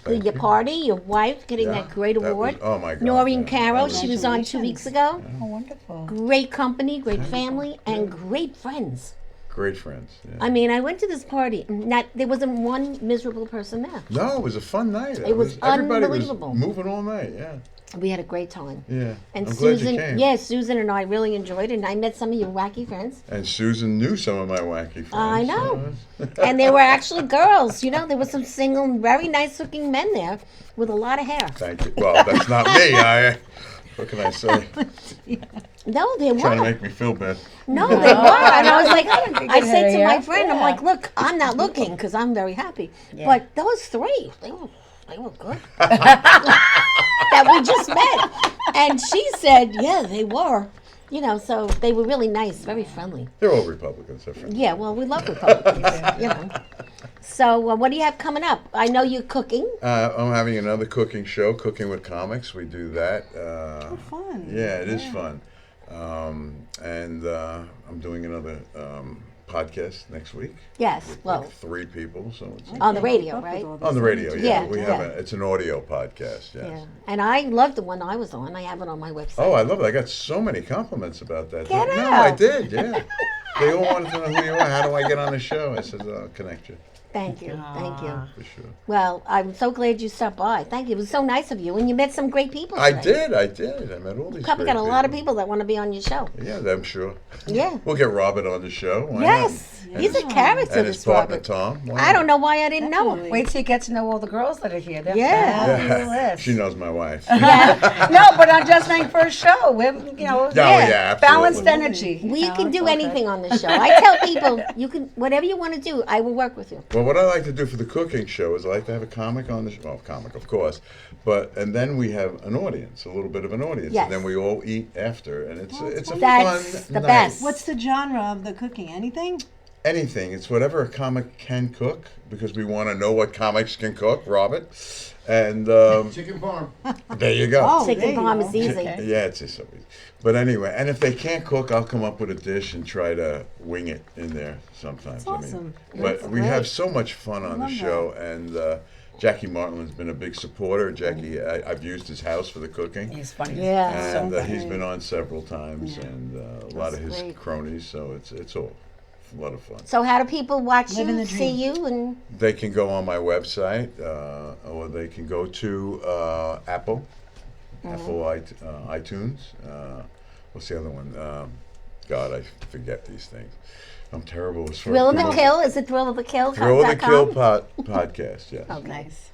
[SPEAKER 2] your party, your wife getting
[SPEAKER 9] Yeah,
[SPEAKER 2] that great
[SPEAKER 9] that was-
[SPEAKER 2] award.
[SPEAKER 9] oh, my God,
[SPEAKER 2] Noreen
[SPEAKER 9] yeah.
[SPEAKER 2] Caro,
[SPEAKER 9] That
[SPEAKER 2] she was on 2 weeks ago.
[SPEAKER 3] Oh, wonderful.
[SPEAKER 2] Great company, great family, and great friends.
[SPEAKER 9] Great friends. Yeah.
[SPEAKER 2] I mean, I went to this party. There wasn't one miserable person there.
[SPEAKER 9] No, it was a fun night.
[SPEAKER 2] It was
[SPEAKER 9] everybody
[SPEAKER 2] unbelievable.
[SPEAKER 9] was moving all night. Yeah.
[SPEAKER 2] We had a great time.
[SPEAKER 9] Yeah.
[SPEAKER 2] And
[SPEAKER 9] I'm glad
[SPEAKER 2] Susan,
[SPEAKER 9] you came.
[SPEAKER 2] yes, Susan and I really enjoyed it. And I met some of your wacky friends.
[SPEAKER 9] And Susan knew some of my wacky friends.
[SPEAKER 2] I know.
[SPEAKER 9] so-
[SPEAKER 2] And there were actually girls, there were some single, very nice looking men there with a lot of hair.
[SPEAKER 9] Thank you. Well, that's not me. What can I say?
[SPEAKER 2] No, they
[SPEAKER 9] Trying to
[SPEAKER 2] were.
[SPEAKER 9] make me feel bad.
[SPEAKER 2] No, they were. And I was like, I said to
[SPEAKER 3] hair.
[SPEAKER 2] my friend, I'm
[SPEAKER 3] Yeah.
[SPEAKER 2] like, look, I'm not looking because I'm very happy. But those three, they were good. That we just met. And she said, yeah, they were. So they were really nice, very friendly.
[SPEAKER 9] They're all Republicans. They're friends.
[SPEAKER 2] Yeah, well, we love Republicans, So what do you have coming up? I know you're cooking.
[SPEAKER 9] I'm having another cooking show, Cooking with Comics. We do that.
[SPEAKER 4] Fun.
[SPEAKER 9] Yeah, it is fun. And I'm doing another podcast next week.
[SPEAKER 2] Yes,
[SPEAKER 9] With
[SPEAKER 2] well,
[SPEAKER 9] 3 people, so it's
[SPEAKER 2] on the radio, right?
[SPEAKER 9] on the radio. Yeah,
[SPEAKER 2] Yeah,
[SPEAKER 9] we
[SPEAKER 2] yeah.
[SPEAKER 9] have it's an audio podcast. Yes.
[SPEAKER 2] Yeah. And I love the one I was on. I have it on my website.
[SPEAKER 9] Oh, I love it. I got so many compliments about that.
[SPEAKER 2] Get
[SPEAKER 9] No, I
[SPEAKER 2] out.
[SPEAKER 9] did. Yeah. They all wanted to know who you are. How do I get on the show? I said, I'll connect you
[SPEAKER 2] Thank you. Thank you.
[SPEAKER 9] for sure.
[SPEAKER 2] Well, I'm so glad you stopped by. Thank you. It was so nice of you. And you met some great people
[SPEAKER 9] I
[SPEAKER 2] today.
[SPEAKER 9] did. I met all these.
[SPEAKER 2] Probably
[SPEAKER 9] great
[SPEAKER 2] got a lot of people that want to be on your show.
[SPEAKER 9] Yeah, I'm sure.
[SPEAKER 2] Yeah.
[SPEAKER 9] We'll get Robert on the show. Why
[SPEAKER 2] Yes.
[SPEAKER 9] not?
[SPEAKER 2] He's a character,
[SPEAKER 9] And his
[SPEAKER 2] this
[SPEAKER 9] partner
[SPEAKER 2] Robert.
[SPEAKER 9] Tom. Why
[SPEAKER 2] I
[SPEAKER 9] not?
[SPEAKER 2] don't know why I didn't know him.
[SPEAKER 3] Wait till you get to know all the girls that are here. They're
[SPEAKER 2] Yeah.
[SPEAKER 3] fabulous.
[SPEAKER 9] She knows my wife.
[SPEAKER 3] No, but I'm just saying for a show. We're,
[SPEAKER 9] yeah,
[SPEAKER 3] balanced
[SPEAKER 9] absolutely.
[SPEAKER 3] energy.
[SPEAKER 2] We can do
[SPEAKER 3] Okay.
[SPEAKER 2] anything on the show. I tell people, you can, whatever you want to do, I will work with you.
[SPEAKER 9] Well, what I like to do for the cooking show is I like to have a comic on the show. Well, comic, of course. And then we have an audience, a little bit of an audience.
[SPEAKER 2] Yes.
[SPEAKER 9] And then we all eat after. And it's a
[SPEAKER 2] That's
[SPEAKER 9] fun
[SPEAKER 2] the
[SPEAKER 9] night.
[SPEAKER 2] best.
[SPEAKER 4] What's the genre of the cooking? Anything?
[SPEAKER 9] Anything. It's whatever a comic can cook because we want to know what comics can cook, Robert. And
[SPEAKER 5] Chicken parm.
[SPEAKER 9] there you go.
[SPEAKER 4] Oh, there
[SPEAKER 2] Chicken
[SPEAKER 4] you
[SPEAKER 2] parm
[SPEAKER 4] go.
[SPEAKER 2] is easy.
[SPEAKER 9] Yeah, it's just so easy. But anyway, and if they can't cook, I'll come up with a dish and try to wing it in there sometimes.
[SPEAKER 4] That's awesome.
[SPEAKER 9] But we
[SPEAKER 2] great.
[SPEAKER 9] have so much fun on the show, and Jackie Martlin's been a big supporter. Jackie, I've used his house for the cooking.
[SPEAKER 3] He's funny.
[SPEAKER 2] Yeah.
[SPEAKER 9] And he's been on several times, and a lot of his
[SPEAKER 2] great.
[SPEAKER 9] cronies, so it's all a lot of fun.
[SPEAKER 2] So how do people watch
[SPEAKER 4] Living
[SPEAKER 2] you,
[SPEAKER 4] the
[SPEAKER 2] see
[SPEAKER 4] dream.
[SPEAKER 2] you, and
[SPEAKER 9] They can go on my website, or they can go to Apple iTunes. What's the other one? God, I forget these things. I'm terrible as far
[SPEAKER 2] Thrill
[SPEAKER 9] as
[SPEAKER 2] of the
[SPEAKER 9] promoting.
[SPEAKER 2] Kill? Is it Thrill of the Kill?
[SPEAKER 9] Thrill of the Kill podcast, yes.
[SPEAKER 2] Okay.
[SPEAKER 3] Nice.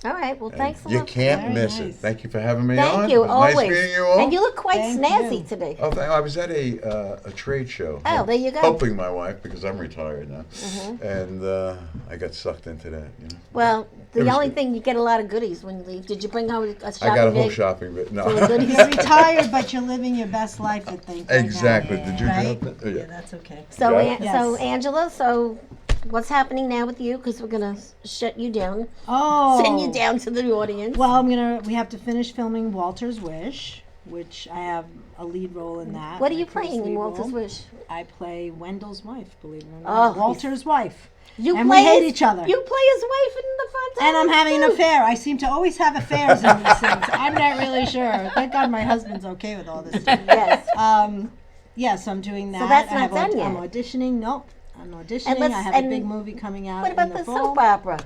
[SPEAKER 2] All right. Well,
[SPEAKER 9] And
[SPEAKER 2] thanks a
[SPEAKER 9] you
[SPEAKER 2] lot.
[SPEAKER 9] can't
[SPEAKER 3] Very
[SPEAKER 9] miss
[SPEAKER 3] nice.
[SPEAKER 9] it. Thank you for having me
[SPEAKER 2] Thank
[SPEAKER 9] on.
[SPEAKER 2] you.
[SPEAKER 9] It was
[SPEAKER 2] Always.
[SPEAKER 9] Nice meeting you all.
[SPEAKER 2] And you look quite
[SPEAKER 3] Thank
[SPEAKER 2] snazzy
[SPEAKER 3] you.
[SPEAKER 2] today.
[SPEAKER 9] Oh, I was at a trade show.
[SPEAKER 2] Oh, there you go.
[SPEAKER 9] Helping my wife because I'm retired now, and I got sucked into that. You know.
[SPEAKER 2] Well,
[SPEAKER 9] It
[SPEAKER 2] the
[SPEAKER 9] was
[SPEAKER 2] only
[SPEAKER 9] good.
[SPEAKER 2] thing, you get a lot of goodies when you leave. Did you bring home a shopping
[SPEAKER 9] I got a whole
[SPEAKER 2] bag
[SPEAKER 9] shopping bit. No.
[SPEAKER 2] full of goodies?
[SPEAKER 4] You're retired, but you're living your best life, I think. right now.
[SPEAKER 9] Exactly. Did you
[SPEAKER 4] Right?
[SPEAKER 9] drop that? Oh,
[SPEAKER 4] Yeah, that's okay.
[SPEAKER 2] So,
[SPEAKER 9] Yeah.
[SPEAKER 2] so
[SPEAKER 4] Yes.
[SPEAKER 2] Angela, so what's happening now with you? Because we're gonna shut you down,
[SPEAKER 4] Oh.
[SPEAKER 2] send you down to the audience.
[SPEAKER 4] Well, we have to finish filming Walter's Wish, which I have a lead role in that.
[SPEAKER 2] What are
[SPEAKER 4] my
[SPEAKER 2] you
[SPEAKER 4] first
[SPEAKER 2] playing in
[SPEAKER 4] lead
[SPEAKER 2] Walter's
[SPEAKER 4] role.
[SPEAKER 2] Wish?
[SPEAKER 4] I play Wendell's wife, believe it or
[SPEAKER 2] Oh,
[SPEAKER 4] not. Walter's wife.
[SPEAKER 2] You
[SPEAKER 4] And
[SPEAKER 2] play
[SPEAKER 4] we hate
[SPEAKER 2] his-
[SPEAKER 4] each other.
[SPEAKER 2] You play his wife in the front.
[SPEAKER 4] And I'm having an affair. I seem to always have affairs in these things. I'm not really sure. Thank God my husband's okay with all this stuff.
[SPEAKER 2] Yes.
[SPEAKER 4] Yes, I'm doing that.
[SPEAKER 2] So that's
[SPEAKER 4] I
[SPEAKER 2] not
[SPEAKER 4] have
[SPEAKER 2] done yet.
[SPEAKER 4] I'm auditioning. Nope. I'm auditioning.
[SPEAKER 2] And let's-
[SPEAKER 4] I have a
[SPEAKER 2] and
[SPEAKER 4] big movie coming out
[SPEAKER 2] What about
[SPEAKER 4] in the
[SPEAKER 2] the
[SPEAKER 4] fall.
[SPEAKER 2] soap opera?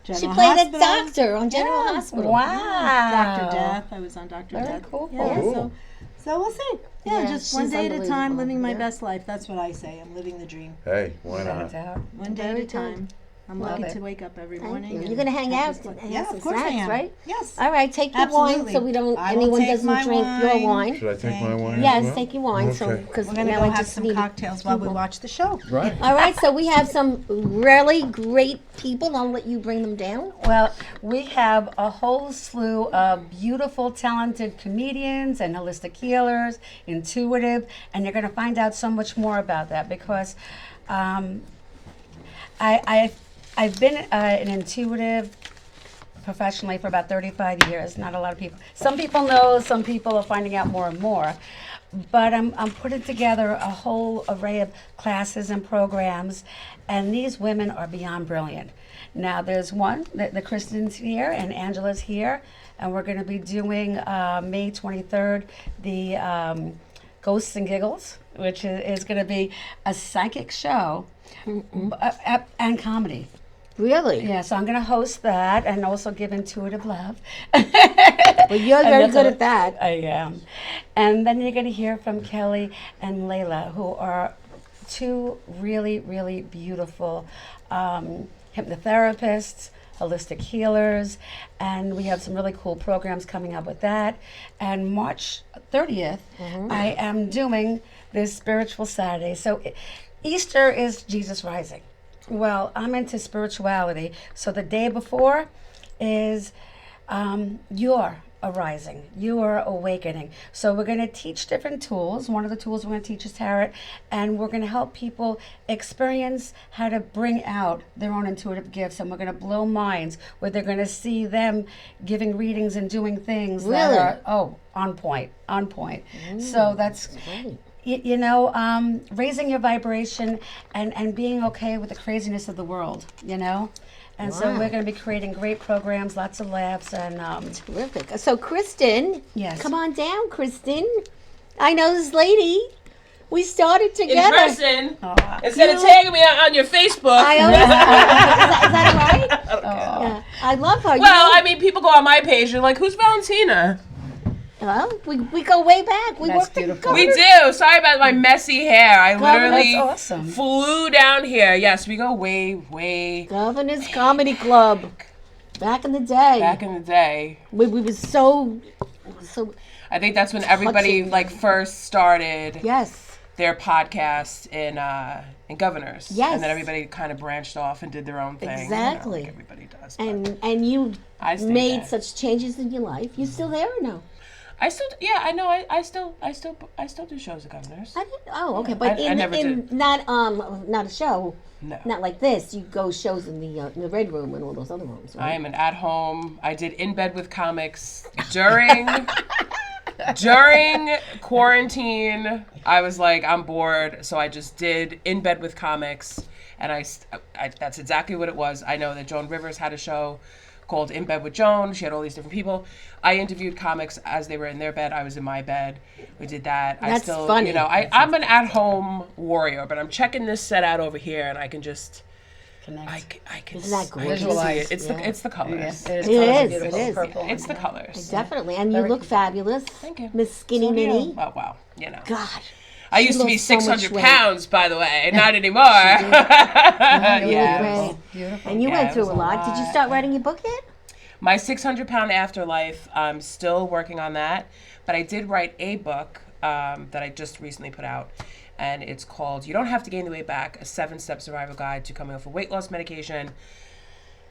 [SPEAKER 2] She
[SPEAKER 4] General
[SPEAKER 2] played
[SPEAKER 4] Hospital.
[SPEAKER 2] a doctor on General
[SPEAKER 4] Yeah.
[SPEAKER 2] Hospital.
[SPEAKER 6] Wow.
[SPEAKER 4] Dr. Death. I was on Dr.
[SPEAKER 6] Very
[SPEAKER 4] Death.
[SPEAKER 6] cool.
[SPEAKER 4] Yeah,
[SPEAKER 9] Cool.
[SPEAKER 4] so we'll see. Yeah,
[SPEAKER 2] Yeah,
[SPEAKER 4] just one
[SPEAKER 2] she's
[SPEAKER 4] day at a time,
[SPEAKER 2] unbelievable.
[SPEAKER 4] living my
[SPEAKER 2] Yeah.
[SPEAKER 4] best life. That's what I say. I'm living the dream.
[SPEAKER 9] Hey, why
[SPEAKER 6] Without a
[SPEAKER 9] not?
[SPEAKER 6] doubt.
[SPEAKER 4] One day
[SPEAKER 2] Very
[SPEAKER 4] at a time. I'm
[SPEAKER 6] Love
[SPEAKER 4] lucky
[SPEAKER 6] it.
[SPEAKER 4] to wake up every
[SPEAKER 2] Thank
[SPEAKER 4] morning.
[SPEAKER 2] you.
[SPEAKER 4] and
[SPEAKER 2] You're gonna hang
[SPEAKER 4] have
[SPEAKER 2] out
[SPEAKER 4] this-
[SPEAKER 2] and
[SPEAKER 4] Yeah,
[SPEAKER 2] have some
[SPEAKER 4] of course I
[SPEAKER 2] snacks,
[SPEAKER 4] am.
[SPEAKER 2] right?
[SPEAKER 4] Yes.
[SPEAKER 2] All right, take your
[SPEAKER 4] Absolutely.
[SPEAKER 2] wine so we don't
[SPEAKER 4] I will
[SPEAKER 2] anyone
[SPEAKER 4] take
[SPEAKER 2] doesn't
[SPEAKER 4] my
[SPEAKER 2] drink your
[SPEAKER 4] wine.
[SPEAKER 2] wine.
[SPEAKER 9] Should I take my
[SPEAKER 4] Thank
[SPEAKER 9] wine?
[SPEAKER 4] you.
[SPEAKER 2] Yes,
[SPEAKER 9] as well?
[SPEAKER 2] take your wine. So
[SPEAKER 9] Okay.
[SPEAKER 2] because
[SPEAKER 4] We're gonna
[SPEAKER 2] now
[SPEAKER 4] go
[SPEAKER 2] I
[SPEAKER 4] have
[SPEAKER 2] just
[SPEAKER 4] some
[SPEAKER 2] need
[SPEAKER 4] cocktails while we
[SPEAKER 2] people.
[SPEAKER 4] watch the show.
[SPEAKER 9] Right.
[SPEAKER 2] All right, so we have some really great people. I'll let you bring them down.
[SPEAKER 3] Well, we have a whole slew of beautiful, talented comedians and holistic healers, intuitive, and you're going to find out so much more about that because I've been an intuitive professionally for about 35 years. Not a lot of people. Some people know, some people are finding out more and more. But I'm putting together a whole array of classes and programs, and these women are beyond brilliant. Now, there's one, the Kristen's here, and Angela's here, and we're going to be doing May 23rd, the Ghosts and Giggles, which is going to be a psychic show and comedy.
[SPEAKER 2] Really?
[SPEAKER 3] Yeah, so I'm going to host that and also give intuitive love.
[SPEAKER 2] Well, you're very
[SPEAKER 3] that's
[SPEAKER 2] good
[SPEAKER 3] what-
[SPEAKER 2] at that.
[SPEAKER 3] I am. And then you're going to hear from Kelly and Layla, who are two really, really beautiful hypnotherapists, holistic healers, and we have some really cool programs coming up with that. And March 30th, I am doing this Spiritual Saturday. So Easter is Jesus rising. Well, I'm into spirituality, so the day before is your arising, your awakening. So we're going to teach different tools. One of the tools we're going to teach is tarot, and we're going to help people experience how to bring out their own intuitive gifts, and we're going to blow minds where they're going to see them giving readings and doing things
[SPEAKER 2] Really?
[SPEAKER 3] that are, on point. So that's raising your vibration and being okay with the craziness of the world, And so
[SPEAKER 2] Wow.
[SPEAKER 3] we're going to be creating great programs, lots of laughs, and
[SPEAKER 2] Terrific. So, Kristen,
[SPEAKER 3] Yes.
[SPEAKER 2] come on down, Kristen. I know this lady. We started
[SPEAKER 13] In
[SPEAKER 2] together.
[SPEAKER 13] person, instead of tagging me on your Facebook.
[SPEAKER 2] I always, is that right? Yeah. I love her.
[SPEAKER 13] Well, I mean, people go on my page and like, who's Valentina?
[SPEAKER 2] Well, we go way back. We
[SPEAKER 3] That's
[SPEAKER 2] worked
[SPEAKER 3] beautiful.
[SPEAKER 13] We do. Sorry about my messy hair. I literally
[SPEAKER 3] That's awesome.
[SPEAKER 13] flew down here. Yes, we go way
[SPEAKER 2] Governor's Comedy Club. Back in the day.
[SPEAKER 13] back in the day.
[SPEAKER 2] We were so.
[SPEAKER 13] I think that's when everybody
[SPEAKER 2] Touching.
[SPEAKER 13] like first started
[SPEAKER 2] Yes.
[SPEAKER 13] their podcast in Governors.
[SPEAKER 2] Yes.
[SPEAKER 13] And then everybody kind of branched off and did their own thing.
[SPEAKER 2] Exactly.
[SPEAKER 13] Like everybody does. but
[SPEAKER 2] And you
[SPEAKER 13] I stayed
[SPEAKER 2] made
[SPEAKER 13] there.
[SPEAKER 2] such changes in your life. You still there or no?
[SPEAKER 13] I still, yeah, I know. I still do shows at Governors.
[SPEAKER 2] I didn't. Oh, okay. But
[SPEAKER 13] I never did.
[SPEAKER 2] not a show.
[SPEAKER 13] No.
[SPEAKER 2] Not like this. You go shows in the Red Room and all those other rooms. Right?
[SPEAKER 13] I am an at-home. I did In Bed with Comics during quarantine. I was like, I'm bored, so I just did In Bed with Comics, and I that's exactly what it was. I know that Joan Rivers had a show called In Bed with Joan. She had all these different people. I interviewed comics as they were in their bed. I was in my bed. We did that.
[SPEAKER 2] That's
[SPEAKER 13] I still,
[SPEAKER 2] funny.
[SPEAKER 13] I'm an at-home warrior, but I'm checking this set out over here, and I can just. I can
[SPEAKER 2] Isn't that
[SPEAKER 13] I
[SPEAKER 2] gorgeous?
[SPEAKER 13] can see it. It's
[SPEAKER 2] Yeah.
[SPEAKER 13] it's the colors.
[SPEAKER 3] It
[SPEAKER 2] is.
[SPEAKER 3] Purple.
[SPEAKER 13] It's the colors.
[SPEAKER 2] Definitely. And you look fabulous.
[SPEAKER 13] Thank you.
[SPEAKER 2] Miss Skinny
[SPEAKER 13] So do you.
[SPEAKER 2] Minnie.
[SPEAKER 13] Oh wow,
[SPEAKER 2] God.
[SPEAKER 13] I
[SPEAKER 2] She
[SPEAKER 13] used to be
[SPEAKER 2] lost so much
[SPEAKER 13] 600
[SPEAKER 2] weight.
[SPEAKER 13] pounds, by the way. Not anymore.
[SPEAKER 2] Yeah. Great.
[SPEAKER 3] Beautiful.
[SPEAKER 2] And you
[SPEAKER 13] Yeah,
[SPEAKER 2] went
[SPEAKER 13] it
[SPEAKER 2] through
[SPEAKER 13] was
[SPEAKER 2] a
[SPEAKER 13] a
[SPEAKER 2] lot. Did you
[SPEAKER 13] lot.
[SPEAKER 2] start writing your book yet?
[SPEAKER 13] My 600-pound afterlife, I'm still working on that. But I did write a book that I just recently put out. And it's called You Don't Have to Gain the Weight Back, a 7-step survival guide to coming off a weight loss medication.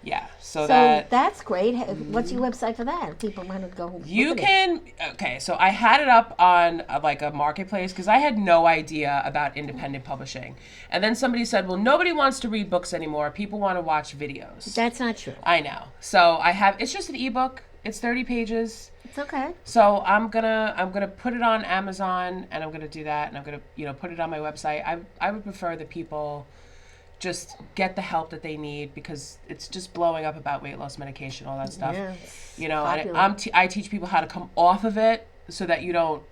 [SPEAKER 13] Yeah, so
[SPEAKER 2] that's great. What's your website for that? If people want to go.
[SPEAKER 13] you
[SPEAKER 2] look at
[SPEAKER 13] can, okay, so I had it up on like a marketplace because I had no idea about independent publishing. And then somebody said, well, nobody wants to read books anymore. People want to watch videos.
[SPEAKER 2] That's not true.
[SPEAKER 13] I know. So it's just an ebook. It's 30 pages.
[SPEAKER 2] It's okay.
[SPEAKER 13] So I'm gonna put it on Amazon and I'm gonna do that and I'm gonna put it on my website. I would prefer that people just get the help that they need because it's just blowing up about weight loss medication, all that stuff.
[SPEAKER 2] Yeah,
[SPEAKER 13] And I teach people how to come off of it so that you don't,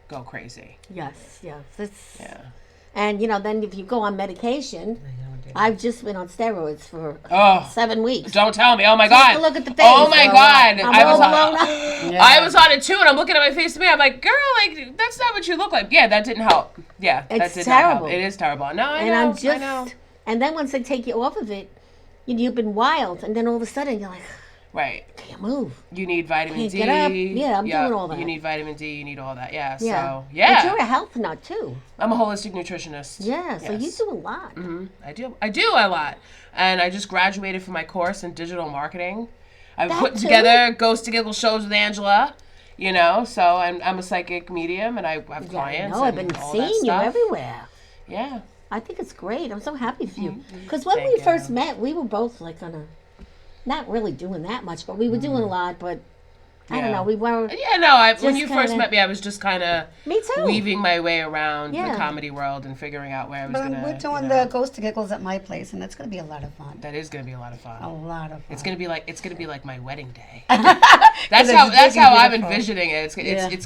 [SPEAKER 13] go crazy.
[SPEAKER 2] Yes. It's,
[SPEAKER 13] Yeah.
[SPEAKER 2] And then if you go on medication, I've just been on steroids for 7 weeks.
[SPEAKER 13] Don't tell me. Oh my
[SPEAKER 2] Just
[SPEAKER 13] God.
[SPEAKER 2] to look at the face.
[SPEAKER 13] Oh my God.
[SPEAKER 2] I'm
[SPEAKER 13] I was
[SPEAKER 2] all
[SPEAKER 13] on,
[SPEAKER 2] blown up.
[SPEAKER 13] I was on it too, and I'm looking at my face to me. I'm like, girl, like that's not what you look like. Yeah, that didn't help. Yeah, that
[SPEAKER 2] It's
[SPEAKER 13] did not
[SPEAKER 2] terrible.
[SPEAKER 13] help. It is terrible. No, I
[SPEAKER 2] And
[SPEAKER 13] know.
[SPEAKER 2] I'm just,
[SPEAKER 13] I know.
[SPEAKER 2] and then once they take you off of it, you've been wild, and then all of a sudden you're like,
[SPEAKER 13] Right.
[SPEAKER 2] can't move.
[SPEAKER 13] You need vitamin
[SPEAKER 2] Can't
[SPEAKER 13] D.
[SPEAKER 2] get up. Yeah, I'm doing all that.
[SPEAKER 13] You need vitamin D. You need all that. Yeah.
[SPEAKER 2] Yeah.
[SPEAKER 13] So yeah.
[SPEAKER 2] But you're a health nut too.
[SPEAKER 13] I'm a holistic nutritionist.
[SPEAKER 2] Yeah, so you
[SPEAKER 13] Yes.
[SPEAKER 2] do a lot.
[SPEAKER 13] I do a lot, and I just graduated from my course in digital marketing. I've
[SPEAKER 2] That
[SPEAKER 13] put
[SPEAKER 2] too?
[SPEAKER 13] together Ghost to Giggle shows with Angela. So I'm a psychic medium, and I have clients.
[SPEAKER 2] No, I've
[SPEAKER 13] and
[SPEAKER 2] been
[SPEAKER 13] all
[SPEAKER 2] seeing
[SPEAKER 13] that
[SPEAKER 2] you
[SPEAKER 13] stuff.
[SPEAKER 2] everywhere.
[SPEAKER 13] Yeah.
[SPEAKER 2] I think it's great. I'm so happy for you. Because when
[SPEAKER 13] Thank
[SPEAKER 2] we
[SPEAKER 13] you.
[SPEAKER 2] first met, we were both like not really doing that much, but we were doing a lot. But I don't
[SPEAKER 13] Yeah.
[SPEAKER 2] know, we weren't.
[SPEAKER 13] Yeah, no. When
[SPEAKER 2] Just
[SPEAKER 13] you first
[SPEAKER 2] kinda-
[SPEAKER 13] met me, I was just kind of
[SPEAKER 2] Me too.
[SPEAKER 13] weaving my way around
[SPEAKER 2] Yeah.
[SPEAKER 13] the comedy world and figuring out where I was
[SPEAKER 3] But
[SPEAKER 13] gonna.
[SPEAKER 3] we're doing the Ghost to Giggles at my place, and that's going to be a lot of fun.
[SPEAKER 13] That is gonna be a lot of fun.
[SPEAKER 3] A lot of fun.
[SPEAKER 13] It's gonna be like my wedding day.
[SPEAKER 3] It's
[SPEAKER 13] That's
[SPEAKER 3] big
[SPEAKER 13] how
[SPEAKER 3] and
[SPEAKER 13] I'm
[SPEAKER 3] beautiful.
[SPEAKER 13] envisioning it.
[SPEAKER 3] Yeah.
[SPEAKER 13] It's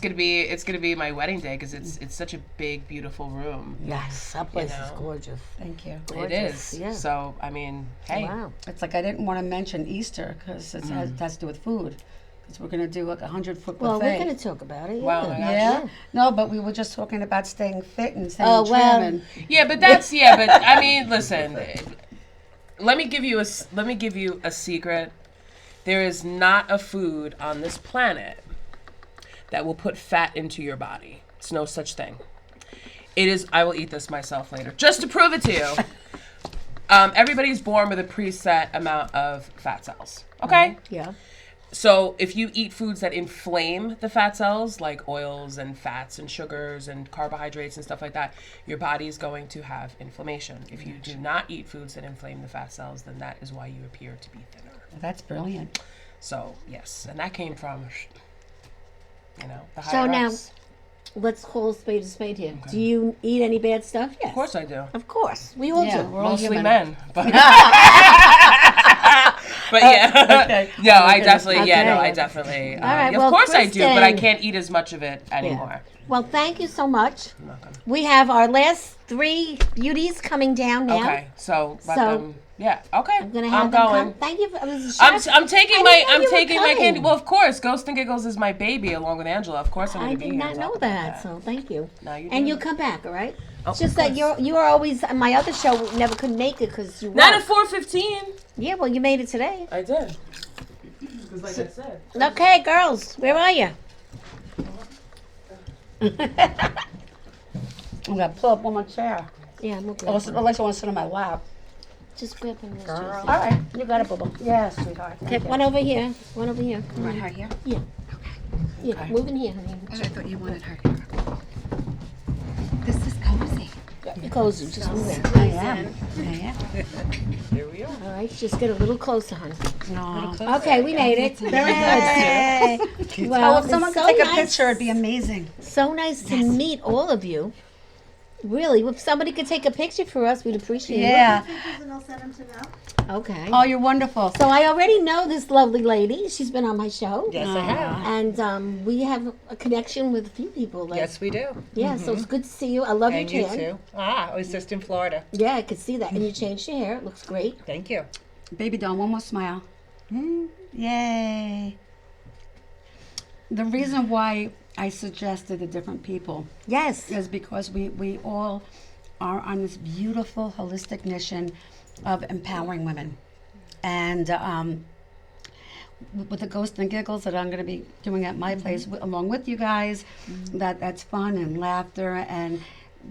[SPEAKER 13] gonna be my wedding day because it's such a big, beautiful room.
[SPEAKER 2] Yes, that place is
[SPEAKER 13] know.
[SPEAKER 2] gorgeous.
[SPEAKER 3] Thank you.
[SPEAKER 13] It is.
[SPEAKER 2] Yeah.
[SPEAKER 13] So I mean, hey,
[SPEAKER 2] Wow.
[SPEAKER 3] It's like I didn't want to mention Easter because it has to do with food. Because we're going to do like 100-foot
[SPEAKER 2] Well,
[SPEAKER 3] buffet.
[SPEAKER 2] we're going to talk about it.
[SPEAKER 13] Wow,
[SPEAKER 2] Yeah.
[SPEAKER 13] my gosh.
[SPEAKER 3] Yeah? No, but we were just talking about staying fit and staying
[SPEAKER 2] Oh,
[SPEAKER 3] trim.
[SPEAKER 2] well.
[SPEAKER 3] And
[SPEAKER 13] yeah, but that's but I mean, listen. Let me give you a secret. There is not a food on this planet that will put fat into your body. It's no such thing. It is. I will eat this myself later, just to prove it to you. Everybody's born with a preset amount of fat cells. Okay.
[SPEAKER 2] Yeah.
[SPEAKER 13] So if you eat foods that inflame the fat cells, like oils and fats and sugars and carbohydrates and stuff like that, your body is going to have inflammation. If you do not eat foods that inflame the fat cells, then that is why you appear to be thinner.
[SPEAKER 3] That's brilliant.
[SPEAKER 13] So yes, and that came from, the
[SPEAKER 2] So
[SPEAKER 13] higher
[SPEAKER 2] now,
[SPEAKER 13] ups.
[SPEAKER 2] let's call a spade here. Do you eat any bad stuff? Yes.
[SPEAKER 13] Of course I do.
[SPEAKER 2] Of course. We all
[SPEAKER 3] Yeah,
[SPEAKER 2] do.
[SPEAKER 3] we're all
[SPEAKER 13] Mostly
[SPEAKER 3] human.
[SPEAKER 13] men, but but yeah,
[SPEAKER 3] Okay.
[SPEAKER 13] no, I definitely,
[SPEAKER 2] Okay.
[SPEAKER 13] I definitely.
[SPEAKER 2] All right,
[SPEAKER 13] of
[SPEAKER 2] well,
[SPEAKER 13] course I do, but I
[SPEAKER 2] Kristen-
[SPEAKER 13] can't eat as much of it
[SPEAKER 2] Yeah.
[SPEAKER 13] anymore.
[SPEAKER 2] Well, thank you so much.
[SPEAKER 13] I'm not gonna-
[SPEAKER 2] We have our last 3 beauties coming down now.
[SPEAKER 13] Okay, so let
[SPEAKER 2] So,
[SPEAKER 13] them. Yeah. Okay.
[SPEAKER 2] I'm gonna have them
[SPEAKER 13] going.
[SPEAKER 2] come. Thank you. For, it was a
[SPEAKER 13] I'm
[SPEAKER 2] shock.
[SPEAKER 13] I'm taking
[SPEAKER 2] I
[SPEAKER 13] my
[SPEAKER 2] didn't know
[SPEAKER 13] I'm
[SPEAKER 2] you were
[SPEAKER 13] taking my
[SPEAKER 2] coming.
[SPEAKER 13] candy. Well, of course, Ghost and Giggles is my baby along with Angela. Of course, I'm
[SPEAKER 2] I
[SPEAKER 13] going to be
[SPEAKER 2] did
[SPEAKER 13] here.
[SPEAKER 2] not
[SPEAKER 13] to
[SPEAKER 2] know
[SPEAKER 13] talk about
[SPEAKER 2] that, so thank you.
[SPEAKER 13] No, you
[SPEAKER 2] And
[SPEAKER 13] didn't.
[SPEAKER 2] you'll come back, all right?
[SPEAKER 13] Oh,
[SPEAKER 2] It's just
[SPEAKER 13] of
[SPEAKER 2] that
[SPEAKER 13] course.
[SPEAKER 2] you are always my other show never could make it because you
[SPEAKER 13] Not
[SPEAKER 2] work.
[SPEAKER 13] at 4:15.
[SPEAKER 2] Yeah, well, you made it today.
[SPEAKER 13] I did. Because like I said.
[SPEAKER 2] Okay, girls, where are you?
[SPEAKER 3] I'm going to pull up one more chair.
[SPEAKER 2] Yeah, I'm okay.
[SPEAKER 3] Unless you want to sit on my lap.
[SPEAKER 2] Just grab one of those chairs.
[SPEAKER 3] All right. You got it, Bubba. Yes, sweetheart.
[SPEAKER 2] Okay, one over here. One over here. Come on.
[SPEAKER 3] Her here?
[SPEAKER 2] Yeah. Yeah, move in here, honey.
[SPEAKER 3] I thought you wanted her here. This is cozy.
[SPEAKER 2] You're cozy. Just move in.
[SPEAKER 3] I am.
[SPEAKER 13] Here we are.
[SPEAKER 2] All right, just get a little closer, honey.
[SPEAKER 3] No.
[SPEAKER 2] Okay, we made it. Very good. Well,
[SPEAKER 3] Oh, if someone
[SPEAKER 2] it's
[SPEAKER 3] could
[SPEAKER 2] so
[SPEAKER 3] take a
[SPEAKER 2] nice.
[SPEAKER 3] picture, it'd be amazing.
[SPEAKER 2] So nice to meet all of you. Really, if somebody could take a picture for us, we'd appreciate
[SPEAKER 3] Yeah.
[SPEAKER 2] it. Okay.
[SPEAKER 3] Oh, you're wonderful.
[SPEAKER 2] So I already know this lovely lady. She's been on my show.
[SPEAKER 14] Yes, I have.
[SPEAKER 2] And we have a connection with a few people. Like,
[SPEAKER 14] Yes, we do.
[SPEAKER 2] Yeah, so it's good to see you. I love
[SPEAKER 14] And
[SPEAKER 2] your
[SPEAKER 14] you
[SPEAKER 2] tan.
[SPEAKER 14] too. I was just in Florida.
[SPEAKER 2] Yeah, I could see that. And you changed your hair. It looks great.
[SPEAKER 14] Thank you.
[SPEAKER 3] Baby doll, one more smile. Yay. The reason why I suggested the different people
[SPEAKER 2] Yes.
[SPEAKER 3] is because we all are on this beautiful holistic mission of empowering women. And with the Ghost and Giggles that I'm going to be doing at my place along with you guys, that's fun and laughter and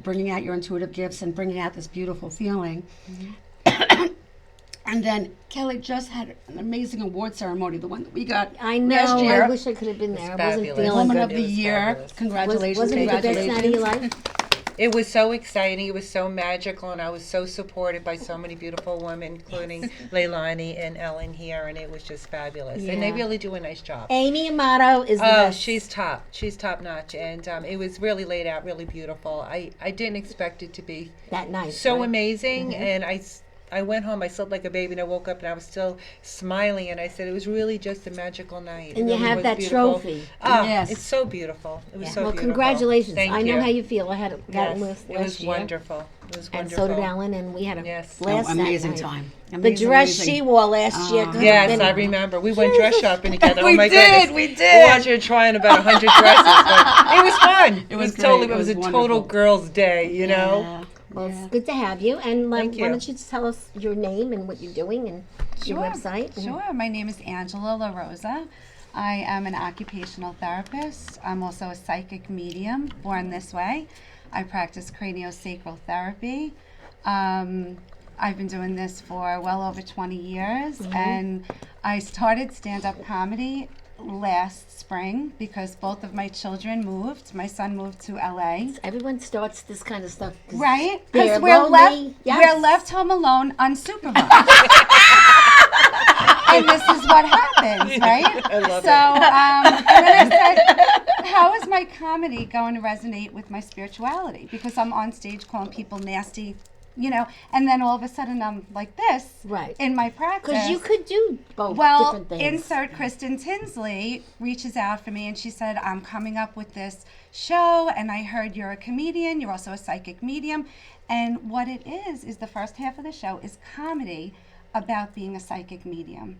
[SPEAKER 3] bringing out your intuitive gifts and bringing out this beautiful feeling. And then Kelly just had an amazing award ceremony, the one that we got
[SPEAKER 2] I know.
[SPEAKER 3] last year.
[SPEAKER 2] I wish I could have been there. I wasn't
[SPEAKER 14] fabulous.
[SPEAKER 2] feeling
[SPEAKER 3] Woman
[SPEAKER 2] good.
[SPEAKER 3] of the Year. Congratulations.
[SPEAKER 2] Wasn't it the best
[SPEAKER 3] congratulations.
[SPEAKER 2] night of your life?
[SPEAKER 14] It was so exciting. It was so magical, and I was so supported by so many beautiful women, including Leilani and Ellen here, and it was just fabulous. And they
[SPEAKER 2] Yeah.
[SPEAKER 14] really do a nice job.
[SPEAKER 2] Amy Amato is the
[SPEAKER 14] Oh,
[SPEAKER 2] best.
[SPEAKER 14] she's top. She's top notch, and it was really laid out, really beautiful. I didn't expect it to be
[SPEAKER 2] that nice.
[SPEAKER 14] so
[SPEAKER 2] right?
[SPEAKER 14] amazing, and I went home, I slept like a baby, and I woke up and I was still smiling, and I said it was really just a magical night.
[SPEAKER 2] And
[SPEAKER 14] It
[SPEAKER 2] you
[SPEAKER 14] really
[SPEAKER 2] have
[SPEAKER 14] was
[SPEAKER 2] that
[SPEAKER 14] beautiful.
[SPEAKER 2] trophy.
[SPEAKER 14] Ah,
[SPEAKER 3] Yes.
[SPEAKER 14] it's so beautiful. It was so
[SPEAKER 2] Well,
[SPEAKER 14] beautiful.
[SPEAKER 2] congratulations.
[SPEAKER 14] Thank
[SPEAKER 2] I know
[SPEAKER 14] you.
[SPEAKER 2] how you feel. I had got
[SPEAKER 14] Yes,
[SPEAKER 2] it last
[SPEAKER 14] it was
[SPEAKER 2] year.
[SPEAKER 14] wonderful. It was
[SPEAKER 2] And
[SPEAKER 14] wonderful.
[SPEAKER 2] so did Ellen, and we had a
[SPEAKER 14] Yes.
[SPEAKER 2] blast that
[SPEAKER 3] amazing
[SPEAKER 2] night.
[SPEAKER 3] time.
[SPEAKER 2] The
[SPEAKER 3] Amazing,
[SPEAKER 2] dress
[SPEAKER 3] amazing.
[SPEAKER 2] she wore last year. could have
[SPEAKER 14] Yes,
[SPEAKER 2] been-
[SPEAKER 14] I remember. We went dress shopping together.
[SPEAKER 3] We
[SPEAKER 14] oh my
[SPEAKER 3] did,
[SPEAKER 14] goodness.
[SPEAKER 3] we did.
[SPEAKER 14] We watched her trying about 100 dresses. But it was fun.
[SPEAKER 3] It was
[SPEAKER 14] totally.
[SPEAKER 3] great.
[SPEAKER 14] It was
[SPEAKER 3] It
[SPEAKER 14] a
[SPEAKER 3] was
[SPEAKER 14] total
[SPEAKER 3] wonderful.
[SPEAKER 14] girls' day. You know.
[SPEAKER 3] Yeah.
[SPEAKER 2] Well, it's good to have you. And
[SPEAKER 14] Thank
[SPEAKER 2] why
[SPEAKER 14] you.
[SPEAKER 2] don't you just tell us your name and what you're doing and your website? and-
[SPEAKER 15] Sure. My name is Angela La Rosa. I am an occupational therapist. I'm also a psychic medium, born this way. I practice craniosacral therapy. I've been doing this for well over 20 years, and I started stand-up comedy last spring because both of my children moved. My son moved to LA.
[SPEAKER 2] Everyone starts this kind of stuff.
[SPEAKER 15] Right?
[SPEAKER 2] They're
[SPEAKER 15] Because we're
[SPEAKER 2] lonely. Yes.
[SPEAKER 15] we're left home alone, unsupervised. And this is what happens, right?
[SPEAKER 14] I love
[SPEAKER 15] and then I said, how is my comedy going to resonate with my spirituality? Because I'm on stage calling people nasty, and then all of a sudden I'm like this
[SPEAKER 2] Right.
[SPEAKER 15] in my practice.
[SPEAKER 2] Because you could do both
[SPEAKER 15] Well,
[SPEAKER 2] different things.
[SPEAKER 15] insert Kristen Tinsley reaches out for me and she said, I'm coming up with this show and I heard you're a comedian, you're also a psychic medium. And what it is the first half of the show is comedy about being a psychic medium,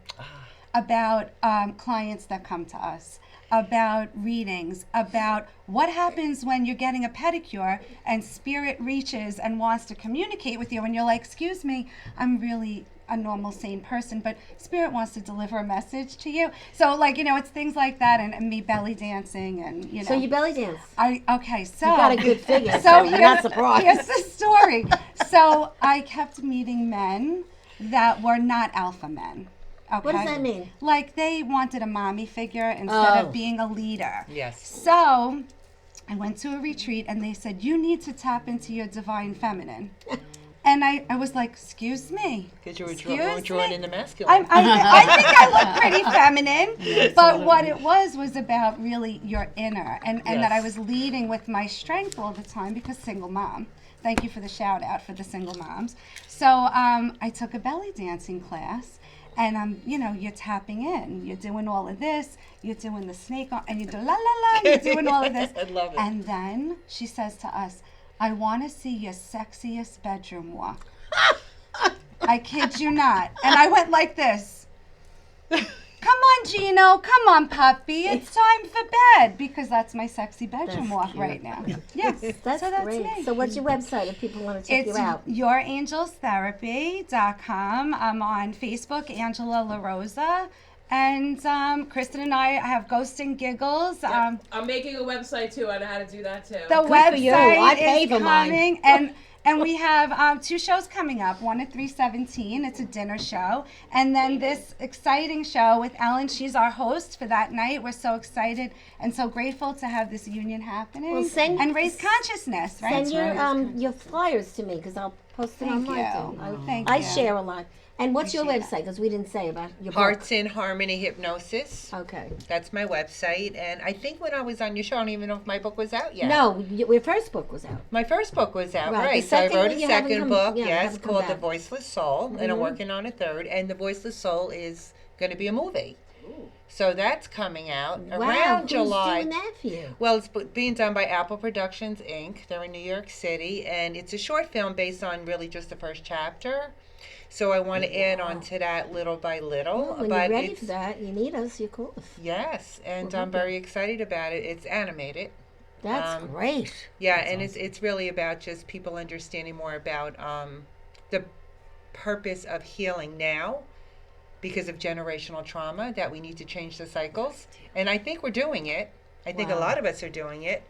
[SPEAKER 15] about clients that come to us, about readings, about what happens when you're getting a pedicure and spirit reaches and wants to communicate with you and you're like, excuse me, I'm really a normal, sane person, but spirit wants to deliver a message to you. So it's things like that and me belly dancing and,
[SPEAKER 2] So you belly dance.
[SPEAKER 15] So
[SPEAKER 2] You got a good figure, so you're not surprised.
[SPEAKER 15] Here's the story. So I kept meeting men that were not alpha men. Okay?
[SPEAKER 2] What does that mean?
[SPEAKER 15] Like they wanted a mommy figure instead
[SPEAKER 2] Oh.
[SPEAKER 15] of being a leader.
[SPEAKER 14] Yes.
[SPEAKER 15] So I went to a retreat and they said, you need to tap into your divine feminine. And I was like, excuse me.
[SPEAKER 14] Because you were
[SPEAKER 15] Excuse
[SPEAKER 14] drawing
[SPEAKER 15] me?
[SPEAKER 14] in the masculine.
[SPEAKER 15] I think I look pretty feminine, but what it was about really your inner, and that I
[SPEAKER 14] Yes.
[SPEAKER 15] was leading with my strength all the time because single mom. Thank you for the shout out for the single moms. So I took a belly dancing class, and you're tapping in, you're doing all of this, you're doing the snake, and you do la la la, you're doing all of this.
[SPEAKER 14] I love it.
[SPEAKER 15] And then she says to us, I want to see your sexiest bedroom walk. I kid you not. And I went like this. Come on, Gino. Come on, puppy. It's time for bed. Because that's my sexy bedroom walk right now. Yes.
[SPEAKER 2] That's
[SPEAKER 15] so that's
[SPEAKER 2] great.
[SPEAKER 15] me.
[SPEAKER 2] So what's your website if people want to check
[SPEAKER 15] It's
[SPEAKER 2] you out?
[SPEAKER 15] yourangelsTherapy.com. I'm on Facebook, Angela La Rosa. And Kristen and I have Ghosts and Giggles.
[SPEAKER 13] I'm making a website too. I know how to do that too.
[SPEAKER 15] The
[SPEAKER 2] Good for you. I
[SPEAKER 15] website
[SPEAKER 2] pay
[SPEAKER 15] is
[SPEAKER 2] for mine.
[SPEAKER 15] coming, and we have 2 shows coming up. One at 3:17. It's a dinner show, and then this exciting show with Ellen. She's our host for that night. We're so excited and so grateful to have this union happening
[SPEAKER 2] Well,
[SPEAKER 15] and raise consciousness. Right?
[SPEAKER 2] Send your flyers to me because I'll post it
[SPEAKER 15] Thank
[SPEAKER 2] online
[SPEAKER 15] you.
[SPEAKER 2] too.
[SPEAKER 15] Thank
[SPEAKER 2] I
[SPEAKER 15] you.
[SPEAKER 2] share a lot. And what's your
[SPEAKER 15] Appreciate
[SPEAKER 2] website? Because we didn't say about your book.
[SPEAKER 14] Hearts in Harmony Hypnosis.
[SPEAKER 2] Okay.
[SPEAKER 14] That's my website. And I think when I was on your show, I don't even know if my book was out yet.
[SPEAKER 2] No, your first book was out.
[SPEAKER 14] My first book was out,
[SPEAKER 2] Right.
[SPEAKER 14] right.
[SPEAKER 2] The
[SPEAKER 14] So I
[SPEAKER 2] second
[SPEAKER 14] wrote
[SPEAKER 2] one
[SPEAKER 14] a
[SPEAKER 2] you haven't
[SPEAKER 14] second
[SPEAKER 2] come-
[SPEAKER 14] book,
[SPEAKER 2] yeah,
[SPEAKER 14] yes,
[SPEAKER 2] haven't come
[SPEAKER 14] called The
[SPEAKER 2] back.
[SPEAKER 14] Voiceless Soul. And I'm working on a third. And The Voiceless Soul is going to be a movie. So that's coming out around July.
[SPEAKER 2] Who's doing that for you?
[SPEAKER 14] Well, it's being done by Apple Productions, Inc. They're in New York City. And it's a short film based on really just the first chapter. So I want to add on to that little by little.
[SPEAKER 2] When
[SPEAKER 14] but
[SPEAKER 2] you're ready
[SPEAKER 14] it's,
[SPEAKER 2] for that, you need us, you call us.
[SPEAKER 14] Yes, and
[SPEAKER 2] We'll
[SPEAKER 14] I'm
[SPEAKER 2] do
[SPEAKER 14] very excited about it. It's animated.
[SPEAKER 2] That's great.
[SPEAKER 14] Yeah,
[SPEAKER 2] That's
[SPEAKER 14] and it's really about just people understanding more about the purpose of healing now because of generational trauma, that we need to change the cycles. And I think we're doing it. I think a lot of us are doing it.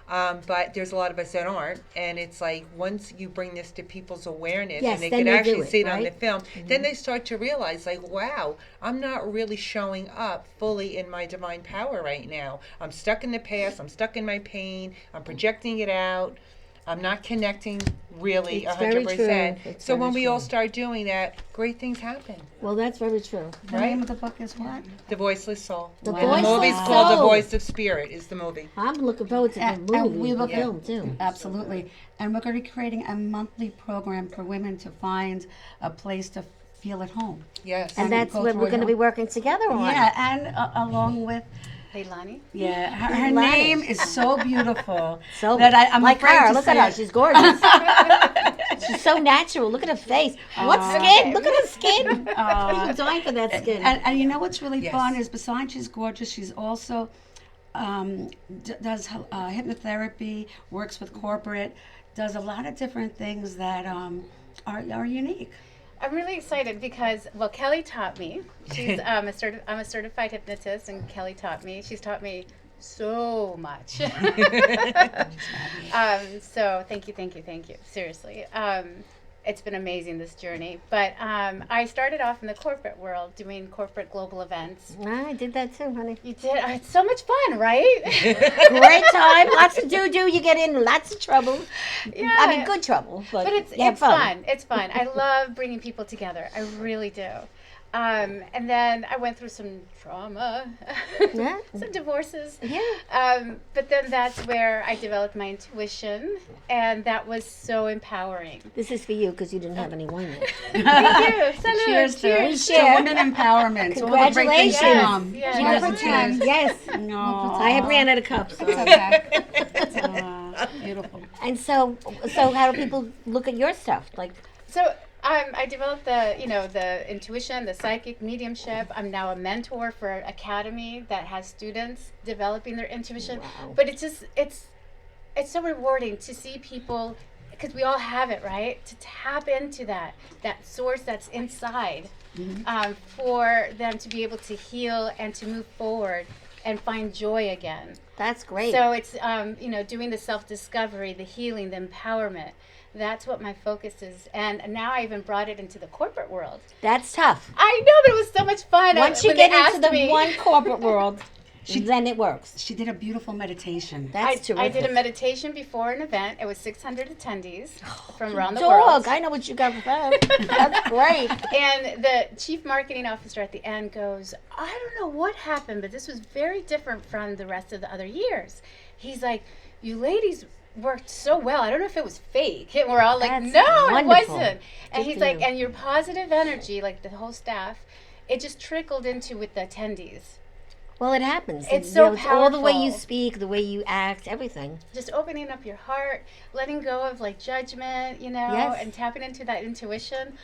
[SPEAKER 14] But there's a lot of us that aren't. And it's like once you bring this to people's awareness
[SPEAKER 2] Yes,
[SPEAKER 14] and they
[SPEAKER 2] then
[SPEAKER 14] can
[SPEAKER 2] they do
[SPEAKER 14] actually
[SPEAKER 2] it,
[SPEAKER 14] see it on the
[SPEAKER 2] right?
[SPEAKER 14] film, then they start to realize, like, wow, I'm not really showing up fully in my divine power right now. I'm stuck in the past. I'm stuck in my pain. I'm projecting it out. I'm not connecting really
[SPEAKER 2] It's very
[SPEAKER 14] 100%.
[SPEAKER 2] true. It's
[SPEAKER 14] So
[SPEAKER 2] very
[SPEAKER 14] when we all
[SPEAKER 2] true.
[SPEAKER 14] start doing that, great things happen.
[SPEAKER 2] Well, that's very true.
[SPEAKER 3] The name of the book is what?
[SPEAKER 14] The Voiceless Soul.
[SPEAKER 2] The
[SPEAKER 14] And the movie's
[SPEAKER 2] Voiceless
[SPEAKER 14] called The
[SPEAKER 2] Soul.
[SPEAKER 14] Voice of Spirit is the movie.
[SPEAKER 2] I'm looking forward to the
[SPEAKER 3] And
[SPEAKER 2] movie,
[SPEAKER 3] we
[SPEAKER 2] the
[SPEAKER 3] will
[SPEAKER 2] film too.
[SPEAKER 3] Absolutely. And we're going to be creating a monthly program for women to find a place to feel at home.
[SPEAKER 14] Yes.
[SPEAKER 2] And that's
[SPEAKER 3] go
[SPEAKER 2] what
[SPEAKER 3] through
[SPEAKER 2] we're
[SPEAKER 3] it
[SPEAKER 2] going to be
[SPEAKER 3] home.
[SPEAKER 2] working together on.
[SPEAKER 3] Yeah, and along with
[SPEAKER 15] Leilani?
[SPEAKER 3] Yeah, her
[SPEAKER 2] Leilani.
[SPEAKER 3] name is so beautiful.
[SPEAKER 2] So
[SPEAKER 3] that I'm
[SPEAKER 2] like
[SPEAKER 3] afraid
[SPEAKER 2] her.
[SPEAKER 3] to
[SPEAKER 2] Look
[SPEAKER 3] say
[SPEAKER 2] at her.
[SPEAKER 3] it.
[SPEAKER 2] She's gorgeous. She's so natural. Look at her face. What skin? Look at her skin. I'm dying for that skin.
[SPEAKER 3] And you know what's really
[SPEAKER 2] Yes.
[SPEAKER 3] fun is besides she's gorgeous, she's also does hypnotherapy, works with corporate, does a lot of different things that are unique.
[SPEAKER 16] I'm really excited because, well, Kelly taught me. She's I'm a certified hypnotist, and Kelly taught me. She's taught me so much. So thank you. Seriously. It's been amazing, this journey. But I started off in the corporate world doing corporate global events.
[SPEAKER 2] I did that too, honey.
[SPEAKER 16] You did? It's so much fun, right?
[SPEAKER 2] Great time. Lots of doo-doo. You get in lots of trouble.
[SPEAKER 16] Yeah.
[SPEAKER 2] I mean, good trouble, but
[SPEAKER 16] it's
[SPEAKER 2] you have fun.
[SPEAKER 16] It's fun. I love bringing people together. I really do. And then I went through some trauma,
[SPEAKER 2] Yeah.
[SPEAKER 16] some divorces.
[SPEAKER 2] Yeah.
[SPEAKER 16] But then that's where I developed my intuition, and that was so empowering.
[SPEAKER 2] This is for you because you didn't have any wine yet.
[SPEAKER 16] Thank you. Salud.
[SPEAKER 3] Cheers to
[SPEAKER 16] Cheers.
[SPEAKER 3] women empowerment. To all the great things to come.
[SPEAKER 16] Yes.
[SPEAKER 3] Cheers and cheers.
[SPEAKER 2] Yes.
[SPEAKER 3] No.
[SPEAKER 2] I have ran out of cups.
[SPEAKER 3] It's okay. Beautiful.
[SPEAKER 2] And so how do people look at your stuff? Like,
[SPEAKER 16] So I developed the intuition, the psychic mediumship. I'm now a mentor for an academy that has students developing their intuition.
[SPEAKER 2] Wow.
[SPEAKER 16] But it's so rewarding to see people, because we all have it, right? To tap into that source that's inside, for them to be able to heal and to move forward and find joy again.
[SPEAKER 2] That's great.
[SPEAKER 16] So it's doing the self-discovery, the healing, the empowerment. That's what my focus is. And now I even brought it into the corporate world.
[SPEAKER 2] that's tough.
[SPEAKER 16] I know, but it was so much fun.
[SPEAKER 2] Once you
[SPEAKER 16] when they
[SPEAKER 2] get into
[SPEAKER 16] asked
[SPEAKER 2] the
[SPEAKER 16] me-
[SPEAKER 2] one corporate world, then it works.
[SPEAKER 3] She did a beautiful meditation.
[SPEAKER 2] That's
[SPEAKER 16] I
[SPEAKER 2] terrific.
[SPEAKER 16] did a meditation before an event. It was 600 attendees from around the
[SPEAKER 2] Dog,
[SPEAKER 16] world.
[SPEAKER 2] I know what you got for that. That's great.
[SPEAKER 16] And the chief marketing officer at the end goes, I don't know what happened, but this was very different from the rest of the other years. He's like, you ladies worked so well. I don't know if it was fake. And we're all like,
[SPEAKER 2] That's
[SPEAKER 16] no,
[SPEAKER 2] wonderful.
[SPEAKER 16] it wasn't. And
[SPEAKER 2] Good
[SPEAKER 16] he's
[SPEAKER 2] for
[SPEAKER 16] like,
[SPEAKER 2] you.
[SPEAKER 16] and your positive energy, like the whole staff, it just trickled into with the attendees.
[SPEAKER 2] Well, it happens.
[SPEAKER 16] It's
[SPEAKER 2] You
[SPEAKER 16] so
[SPEAKER 2] know, it's all the way you
[SPEAKER 16] powerful.
[SPEAKER 2] speak, the way you act, everything.
[SPEAKER 16] Just opening up your heart, letting go of like judgment,
[SPEAKER 2] Yes.
[SPEAKER 16] and tapping into that intuition.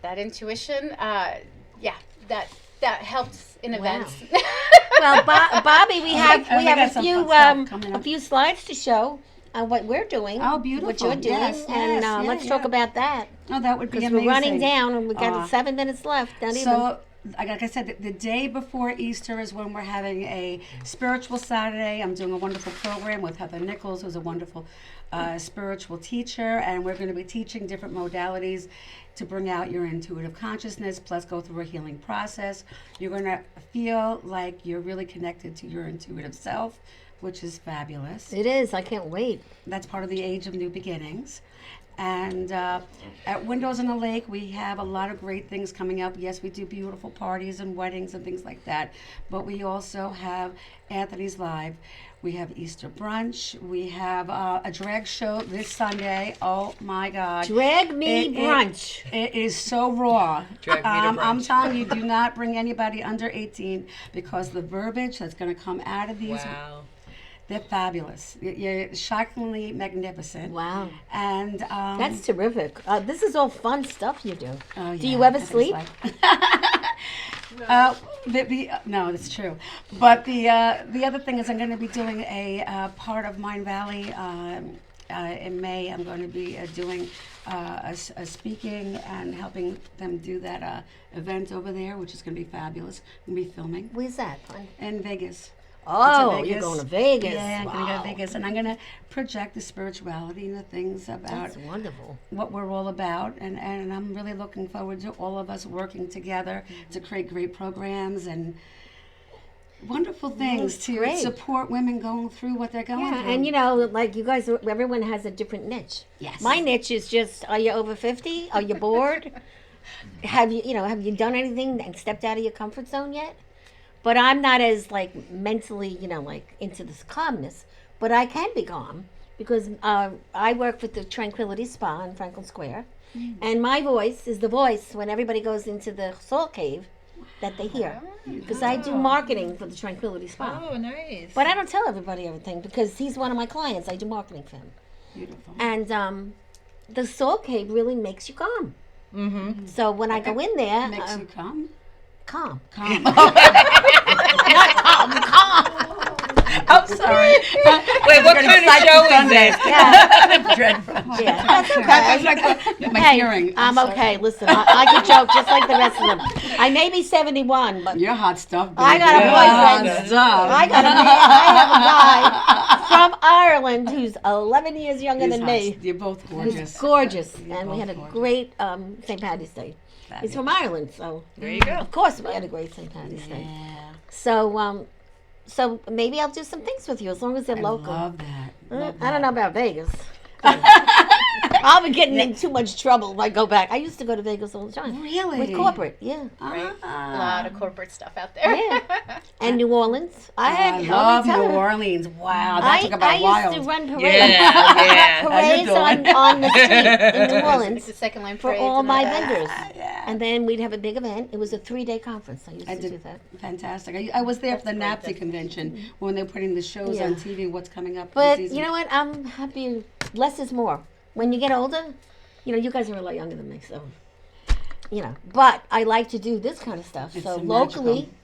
[SPEAKER 16] That intuition, that helps in
[SPEAKER 2] Wow.
[SPEAKER 16] events.
[SPEAKER 2] Well, Bobby, we have
[SPEAKER 3] And we got
[SPEAKER 2] a
[SPEAKER 3] some
[SPEAKER 2] few
[SPEAKER 3] fun stuff coming
[SPEAKER 2] a
[SPEAKER 3] up.
[SPEAKER 2] few slides to show on what we're doing.
[SPEAKER 3] Oh, beautiful.
[SPEAKER 2] What you're doing,
[SPEAKER 3] Yes,
[SPEAKER 2] and
[SPEAKER 3] yes,
[SPEAKER 2] let's
[SPEAKER 3] yeah,
[SPEAKER 2] talk
[SPEAKER 3] yeah.
[SPEAKER 2] about that.
[SPEAKER 3] Oh, that would be
[SPEAKER 2] Because
[SPEAKER 3] amazing.
[SPEAKER 2] we're running down, and we've got
[SPEAKER 3] Aw.
[SPEAKER 2] 7 minutes left. Not even.
[SPEAKER 3] So, like I said, the day before Easter is when we're having a spiritual Saturday. I'm doing a wonderful program with Heather Nichols, who's a wonderful spiritual teacher, and we're going to be teaching different modalities to bring out your intuitive consciousness, plus go through a healing process. You're going to feel like you're really connected to your intuitive self, which is fabulous.
[SPEAKER 2] It is. I can't wait.
[SPEAKER 3] That's part of the Age of New Beginnings. And at Windows on the Lake, we have a lot of great things coming up. Yes, we do beautiful parties and weddings and things like that. But we also have Anthony's Live. We have Easter brunch. We have a drag show this Sunday. Oh my God!
[SPEAKER 2] Drag me brunch.
[SPEAKER 3] It is so raw.
[SPEAKER 14] Drag me to
[SPEAKER 3] I'm
[SPEAKER 14] brunch.
[SPEAKER 3] telling you, do not bring anybody under 18 because the verbiage that's going to come out of these.
[SPEAKER 14] Wow.
[SPEAKER 3] They're fabulous. You're shockingly magnificent.
[SPEAKER 2] Wow.
[SPEAKER 3] And
[SPEAKER 2] That's terrific. This is all fun stuff you do.
[SPEAKER 3] Oh,
[SPEAKER 2] Do
[SPEAKER 3] yeah,
[SPEAKER 2] you ever
[SPEAKER 3] everything's
[SPEAKER 2] sleep?
[SPEAKER 3] No, that's true. But the other thing is I'm going to be doing a part of Mind Valley in May. I'm going to be doing a speaking and helping them do that event over there, which is going to be fabulous. I'm going to be filming.
[SPEAKER 2] Where's that?
[SPEAKER 3] In Vegas.
[SPEAKER 2] Oh,
[SPEAKER 3] It's in
[SPEAKER 2] you're going to Vegas.
[SPEAKER 3] Yeah, I'm going to go
[SPEAKER 2] Wow.
[SPEAKER 3] to Vegas, and I'm going to project the spirituality and the things about
[SPEAKER 2] That's wonderful.
[SPEAKER 3] what we're all about, and I'm really looking forward to all of us working together to create great programs and wonderful things to
[SPEAKER 2] great.
[SPEAKER 3] support women going through what they're going
[SPEAKER 2] Yeah,
[SPEAKER 3] through.
[SPEAKER 2] and you know, like you guys, everyone has a different niche.
[SPEAKER 3] Yes.
[SPEAKER 2] My niche is just: are you over 50? Are you bored? Have you done anything and stepped out of your comfort zone yet? But I'm not as like mentally, like into this calmness. But I can be calm because I work with the Tranquility Spa in Franklin Square, and my voice is the voice when everybody goes into the Soul Cave that they hear. Because I do marketing for the Tranquility Spa.
[SPEAKER 14] Oh, nice.
[SPEAKER 2] But I don't tell everybody everything because he's one of my clients. I do marketing for him.
[SPEAKER 3] Beautiful.
[SPEAKER 2] And the Soul Cave really makes you calm.
[SPEAKER 14] Mm-hmm.
[SPEAKER 2] So when I go in there,
[SPEAKER 3] Makes you calm?
[SPEAKER 2] Calm.
[SPEAKER 3] Calm.
[SPEAKER 2] Not calm.
[SPEAKER 14] I'm sorry. Wait, what kind of show is this?
[SPEAKER 2] Yeah.
[SPEAKER 3] Dreadful.
[SPEAKER 2] Yeah, that's okay.
[SPEAKER 3] That's like my
[SPEAKER 2] Hey,
[SPEAKER 3] hearing.
[SPEAKER 2] I'm
[SPEAKER 3] sorry.
[SPEAKER 2] okay. Listen, I can joke just like the rest of them. I may be 71, but
[SPEAKER 3] You're hot stuff, baby.
[SPEAKER 2] I got a boyfriend.
[SPEAKER 3] Hot stuff.
[SPEAKER 2] I have a guy from Ireland who's 11 years younger
[SPEAKER 3] He's
[SPEAKER 2] than
[SPEAKER 3] hot.
[SPEAKER 2] me.
[SPEAKER 3] You're both gorgeous.
[SPEAKER 2] He's gorgeous,
[SPEAKER 3] You're
[SPEAKER 2] and we
[SPEAKER 3] both
[SPEAKER 2] had a
[SPEAKER 3] gorgeous.
[SPEAKER 2] great St. Patty's Day. He's from Ireland, so
[SPEAKER 14] There you go.
[SPEAKER 2] of course we had a great St. Patty's Day. So so maybe I'll do some things with you as long as they're local.
[SPEAKER 3] Love that.
[SPEAKER 2] I don't know about Vegas. I'll be getting in too much trouble if I go back. I used to go to Vegas all the time.
[SPEAKER 3] Really?
[SPEAKER 2] With corporate, yeah.
[SPEAKER 16] Right. A lot of corporate stuff out there.
[SPEAKER 2] Yeah. And New Orleans.
[SPEAKER 3] I love New Orleans. Wow, that took about
[SPEAKER 2] I
[SPEAKER 3] a while.
[SPEAKER 2] used to run parades.
[SPEAKER 14] Yeah.
[SPEAKER 2] Parades on the street in New Orleans.
[SPEAKER 16] It's the second line
[SPEAKER 2] For
[SPEAKER 16] parades
[SPEAKER 2] all
[SPEAKER 16] and
[SPEAKER 2] my
[SPEAKER 16] all that.
[SPEAKER 2] vendors. And then we'd have a big event. It was a 3-day conference. I used to do that.
[SPEAKER 3] Fantastic. I was there for the NAPSI convention when they were putting the shows
[SPEAKER 2] Yeah.
[SPEAKER 3] on TV, what's coming up.
[SPEAKER 2] But
[SPEAKER 3] this
[SPEAKER 2] you know what? I'm happy. Less is more. When you get older, you guys are a lot younger than me, so But I like to do this kind of stuff.
[SPEAKER 3] It's
[SPEAKER 2] So
[SPEAKER 3] so
[SPEAKER 2] locally,
[SPEAKER 3] magical.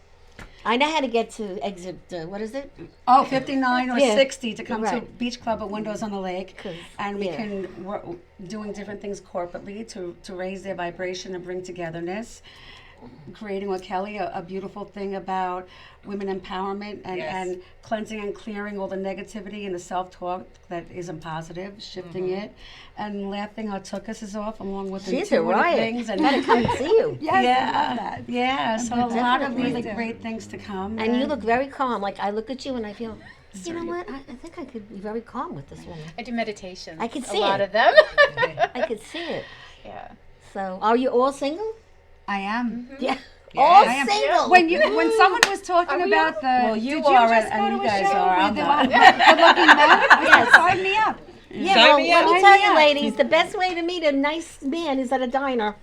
[SPEAKER 2] I know how to get to exit. What is it?
[SPEAKER 3] Oh, 59 or
[SPEAKER 2] Yeah.
[SPEAKER 3] 60 to come to
[SPEAKER 2] Right.
[SPEAKER 3] Beach Club at Windows on the Lake.
[SPEAKER 2] 'Cause,
[SPEAKER 3] And we
[SPEAKER 2] yeah.
[SPEAKER 3] can work doing different things corporately to raise their vibration and bring togetherness. Creating with Kelly a beautiful thing about women empowerment and,
[SPEAKER 14] Yes.
[SPEAKER 3] and cleansing and clearing all the negativity and the self-talk that isn't positive, shifting it, and laughing our tuchuses off along with
[SPEAKER 2] She's a
[SPEAKER 3] intuitive
[SPEAKER 2] riot.
[SPEAKER 3] things. And
[SPEAKER 2] Gotta come and see you.
[SPEAKER 3] Yes,
[SPEAKER 15] Yeah.
[SPEAKER 3] I love that. Yeah, so a lot of really
[SPEAKER 15] Definitely.
[SPEAKER 3] great things to come.
[SPEAKER 2] And you look very calm. Like I look at you and I feel, you know what? I think I could be very calm with this woman.
[SPEAKER 16] I do meditations.
[SPEAKER 2] I can see
[SPEAKER 16] a lot
[SPEAKER 2] it.
[SPEAKER 16] of them.
[SPEAKER 2] I could see it.
[SPEAKER 16] Yeah.
[SPEAKER 2] So, are you all single?
[SPEAKER 15] I am.
[SPEAKER 2] Yeah.
[SPEAKER 14] Yeah.
[SPEAKER 2] All
[SPEAKER 15] I am.
[SPEAKER 2] single.
[SPEAKER 15] When someone was talking about the,
[SPEAKER 3] Well, you
[SPEAKER 15] did
[SPEAKER 3] are,
[SPEAKER 15] you just
[SPEAKER 3] and
[SPEAKER 15] go
[SPEAKER 3] you
[SPEAKER 15] to a
[SPEAKER 3] guys
[SPEAKER 15] show
[SPEAKER 3] are,
[SPEAKER 15] where
[SPEAKER 3] I'm
[SPEAKER 15] there
[SPEAKER 3] not.
[SPEAKER 15] were good-looking men?
[SPEAKER 2] Yes.
[SPEAKER 15] Sign me up.
[SPEAKER 2] Yeah,
[SPEAKER 14] Sign
[SPEAKER 2] well,
[SPEAKER 14] me
[SPEAKER 2] let
[SPEAKER 14] up.
[SPEAKER 2] me
[SPEAKER 15] Sign
[SPEAKER 2] tell
[SPEAKER 15] me
[SPEAKER 2] you,
[SPEAKER 15] up.
[SPEAKER 2] ladies, the best way to meet a nice man is at a diner.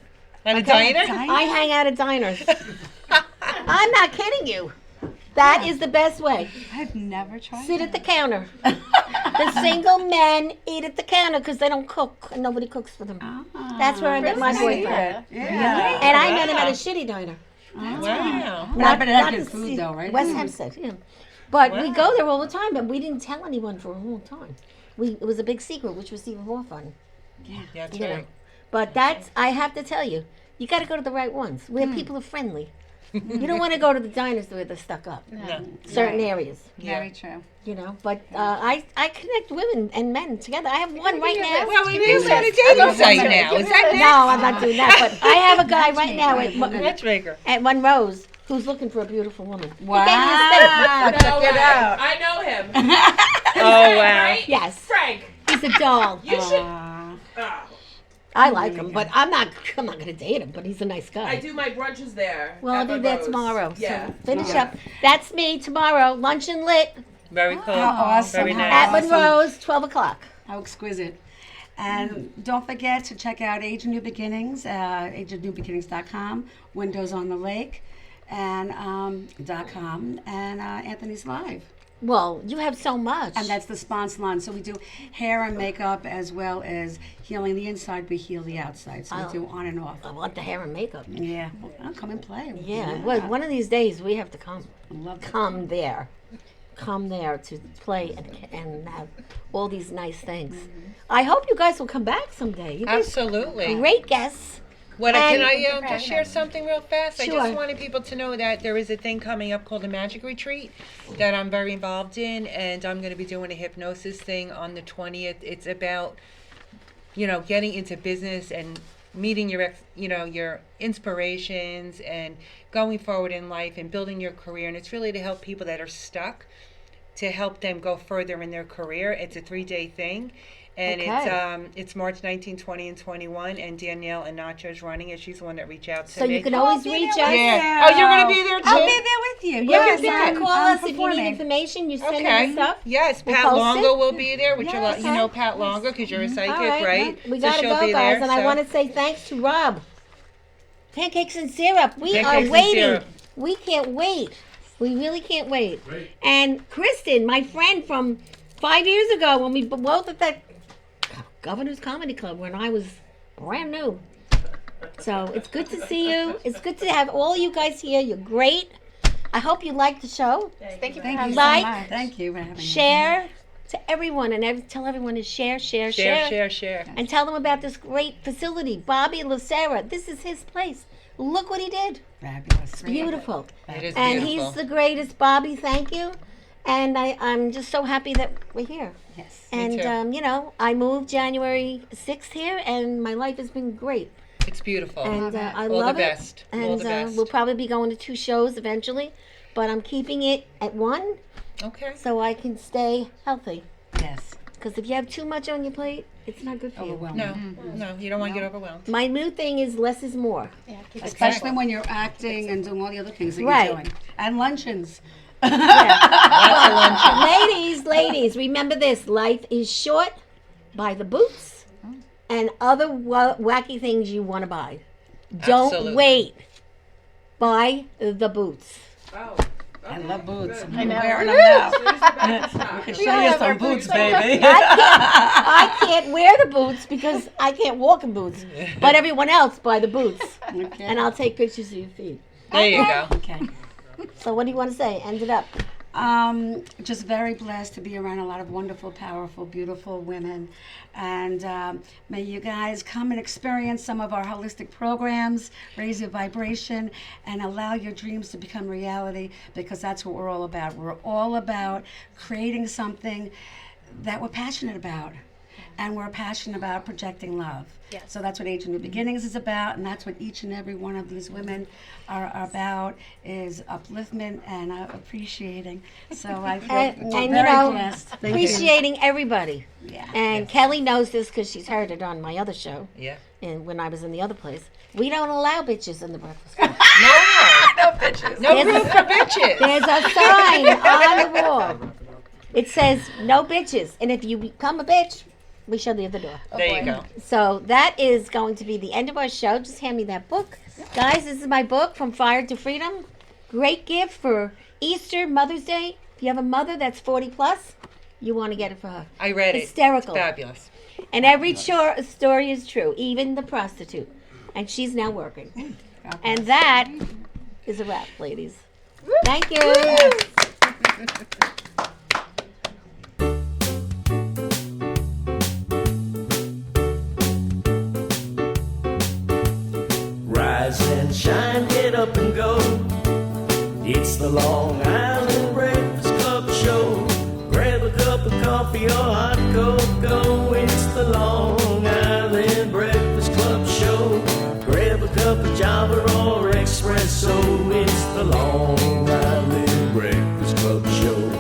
[SPEAKER 14] And a diner?
[SPEAKER 2] I hang out at diners. I'm not kidding you. That is the best way.
[SPEAKER 15] I've never tried
[SPEAKER 2] Sit
[SPEAKER 15] that.
[SPEAKER 2] at the counter. The single men eat at the counter because they don't cook and nobody cooks for them. That's where I met my boyfriend.
[SPEAKER 3] Yeah.
[SPEAKER 2] And I met him at a shitty diner.
[SPEAKER 14] Wow.
[SPEAKER 3] Not, but it had
[SPEAKER 2] not
[SPEAKER 3] good
[SPEAKER 2] the
[SPEAKER 3] food, though, right?
[SPEAKER 2] West Hempstead, yeah. But we go there all the time, but we didn't tell anyone for a long time. It was a big secret, which was even more fun.
[SPEAKER 14] Yeah, that's
[SPEAKER 2] You know.
[SPEAKER 14] right.
[SPEAKER 2] But I have to tell you, you got to go to the right ones where people are friendly. You don't want to go to the diners where they're stuck up.
[SPEAKER 14] No.
[SPEAKER 2] Certain areas,
[SPEAKER 15] Very true.
[SPEAKER 2] But I connect women and men together. I have one right now.
[SPEAKER 14] Well, maybe you start a dating site now. Is that next?
[SPEAKER 2] No, I'm not doing that. But I have a guy right now
[SPEAKER 14] Matchmaker.
[SPEAKER 2] at Monroe's who's looking for a beautiful woman.
[SPEAKER 3] Wow.
[SPEAKER 2] He gave me a
[SPEAKER 3] Check it out.
[SPEAKER 13] I know him.
[SPEAKER 14] Oh, wow.
[SPEAKER 2] stick. Yes,
[SPEAKER 13] Frank.
[SPEAKER 2] he's a doll.
[SPEAKER 13] You should.
[SPEAKER 2] I like him, but I'm not going to date him. But he's a nice guy.
[SPEAKER 13] I do my brunches there.
[SPEAKER 2] Well, I'll
[SPEAKER 13] at
[SPEAKER 2] be there
[SPEAKER 13] Monroe's.
[SPEAKER 2] tomorrow.
[SPEAKER 13] Yeah.
[SPEAKER 2] So finish up. That's me tomorrow. Lunch and lit
[SPEAKER 14] Very cool.
[SPEAKER 3] How awesome.
[SPEAKER 14] Very
[SPEAKER 3] How
[SPEAKER 14] nice.
[SPEAKER 2] at
[SPEAKER 3] awesome.
[SPEAKER 2] Monroe's, 12 o'clock.
[SPEAKER 3] How exquisite. And don't forget to check out Age of New Beginnings, ageofnewbeginnings.com, Windows on the Lake, and .com, and Anthony's Live.
[SPEAKER 2] Well, you have so much.
[SPEAKER 3] And that's the spa salon. So we do hair and makeup as well as healing the inside. We heal the outside. So we do on and off.
[SPEAKER 2] I want the hair and makeup.
[SPEAKER 3] Yeah. Well, come and play.
[SPEAKER 2] Yeah. Well, one of these days we have to come.
[SPEAKER 3] Love it.
[SPEAKER 2] Come there. Come there to play and have all these nice things. I hope you guys will come back someday. You guys
[SPEAKER 14] Absolutely.
[SPEAKER 2] great guests.
[SPEAKER 14] Can
[SPEAKER 2] And-
[SPEAKER 14] I just share something real fast? I
[SPEAKER 2] Sure.
[SPEAKER 14] just wanted people to know that there is a thing coming up called a magic retreat that I'm very involved in, and I'm going to be doing a hypnosis thing on the 20th. It's about, getting into business and meeting your inspirations and going forward in life and building your career. And it's really to help people that are stuck, to help them go further in their career. It's a 3-day thing. And it's March 19, 20, and 21, and Danielle Anacha is running it. She's the one that reached out to
[SPEAKER 2] So
[SPEAKER 14] me.
[SPEAKER 2] you can always reach us.
[SPEAKER 14] Yeah. Oh, you're going to be there too?
[SPEAKER 15] I'll be there with you.
[SPEAKER 14] Look
[SPEAKER 15] Yes,
[SPEAKER 14] at that.
[SPEAKER 2] Call us if you need information. You send us stuff.
[SPEAKER 14] Yes,
[SPEAKER 2] We'll
[SPEAKER 14] Pat
[SPEAKER 2] post
[SPEAKER 14] Longo
[SPEAKER 2] it.
[SPEAKER 14] will be there, which
[SPEAKER 2] Yes.
[SPEAKER 14] you know Pat Longo because you're a psychic,
[SPEAKER 2] All right,
[SPEAKER 14] right?
[SPEAKER 2] well, we
[SPEAKER 14] So
[SPEAKER 2] gotta
[SPEAKER 14] she'll
[SPEAKER 2] go,
[SPEAKER 14] be
[SPEAKER 2] guys,
[SPEAKER 14] there,
[SPEAKER 2] and I
[SPEAKER 14] so-
[SPEAKER 2] want to say thanks to Rob. Pancakes and syrup. We
[SPEAKER 14] Pancakes
[SPEAKER 2] are
[SPEAKER 14] and
[SPEAKER 2] waiting.
[SPEAKER 14] syrup.
[SPEAKER 2] We can't wait. We really can't wait. And Kristen, my friend from 5 years ago, when we both at that Governor's Comedy Club when I was brand new. So it's good to see you. It's good to have all you guys here. You're great. I hope you liked the show.
[SPEAKER 16] Thank you for
[SPEAKER 3] Thank
[SPEAKER 16] having
[SPEAKER 3] you
[SPEAKER 16] me.
[SPEAKER 3] so much. Thank you for having me.
[SPEAKER 2] Share to everyone and tell everyone to share.
[SPEAKER 14] Share.
[SPEAKER 2] And tell them about this great facility. Bobby Lucera, this is his place. Look what he did.
[SPEAKER 3] Fabulous.
[SPEAKER 2] It's beautiful.
[SPEAKER 14] It is
[SPEAKER 2] And
[SPEAKER 14] beautiful.
[SPEAKER 2] he's the greatest. Bobby, thank you. And I'm just so happy that we're here.
[SPEAKER 3] Yes.
[SPEAKER 2] And,
[SPEAKER 14] too.
[SPEAKER 2] I moved January 6th here, and my life has been great.
[SPEAKER 14] It's beautiful.
[SPEAKER 2] And I
[SPEAKER 14] All
[SPEAKER 2] love
[SPEAKER 14] the
[SPEAKER 2] it.
[SPEAKER 14] best.
[SPEAKER 2] And
[SPEAKER 14] All the best.
[SPEAKER 2] we'll probably be going to 2 shows eventually, but I'm keeping it at 1
[SPEAKER 14] Okay.
[SPEAKER 2] so I can stay healthy.
[SPEAKER 3] Yes.
[SPEAKER 2] Because if you have too much on your plate, it's not good for you.
[SPEAKER 14] No, you don't want to get overwhelmed.
[SPEAKER 2] My new thing is less is more.
[SPEAKER 16] Yeah, keep it
[SPEAKER 3] Especially
[SPEAKER 16] simple.
[SPEAKER 3] when you're acting and doing all the other things that
[SPEAKER 2] Right.
[SPEAKER 3] you're doing. And luncheons.
[SPEAKER 2] Ladies, remember this. Life is short. Buy the boots and other wacky things you want to buy. Don't
[SPEAKER 14] Absolutely.
[SPEAKER 2] wait. Buy the boots.
[SPEAKER 3] I love boots.
[SPEAKER 16] I know.
[SPEAKER 3] Wearing them now. I can show you some boots, baby.
[SPEAKER 2] I can't wear the boots because I can't walk in boots. But everyone else buy the boots.
[SPEAKER 3] Okay.
[SPEAKER 2] And I'll take pictures of your feet.
[SPEAKER 14] There you go.
[SPEAKER 3] Okay.
[SPEAKER 2] So what do you want to say? End it up.
[SPEAKER 3] Just very blessed to be around a lot of wonderful, powerful, beautiful women. And may you guys come and experience some of our holistic programs, raise your vibration, and allow your dreams to become reality, because that's what we're all about. We're all about creating something that we're passionate about. And we're passionate about projecting love.
[SPEAKER 16] Yes.
[SPEAKER 3] So that's what Age of New Beginnings is about, and that's what each and every one of these women are about, is upliftment and appreciating. So I feel
[SPEAKER 2] And
[SPEAKER 3] very blessed. Thank you.
[SPEAKER 2] appreciating everybody.
[SPEAKER 3] Yeah.
[SPEAKER 2] And Kelly knows this because she's heard it on my other show.
[SPEAKER 14] Yeah.
[SPEAKER 2] And when I was in the other place, we don't allow bitches in the Breakfast Club.
[SPEAKER 14] No bitches. No room for bitches.
[SPEAKER 2] There's a sign on the wall. It says no bitches, and if you become a bitch, we shut the other door.
[SPEAKER 14] There you go.
[SPEAKER 2] So that is going to be the end of our show. Just hand me that book. Guys, this is my book, From Fire to Freedom. Great gift for Easter, Mother's Day. If you have a mother that's 40 plus, you want to get it for her.
[SPEAKER 14] I read it.
[SPEAKER 2] Hysterical.
[SPEAKER 14] It's fabulous.
[SPEAKER 2] And every story is true, even the prostitute. And she's now working. And that is a wrap, ladies. Thank you.
[SPEAKER 1] Rise and shine, get up and go. It's the Long Island Breakfast Club show. Grab a cup of coffee or hot cocoa. It's the Long Island Breakfast Club show. Grab a cup of Java or espresso. It's the Long Island Breakfast Club show.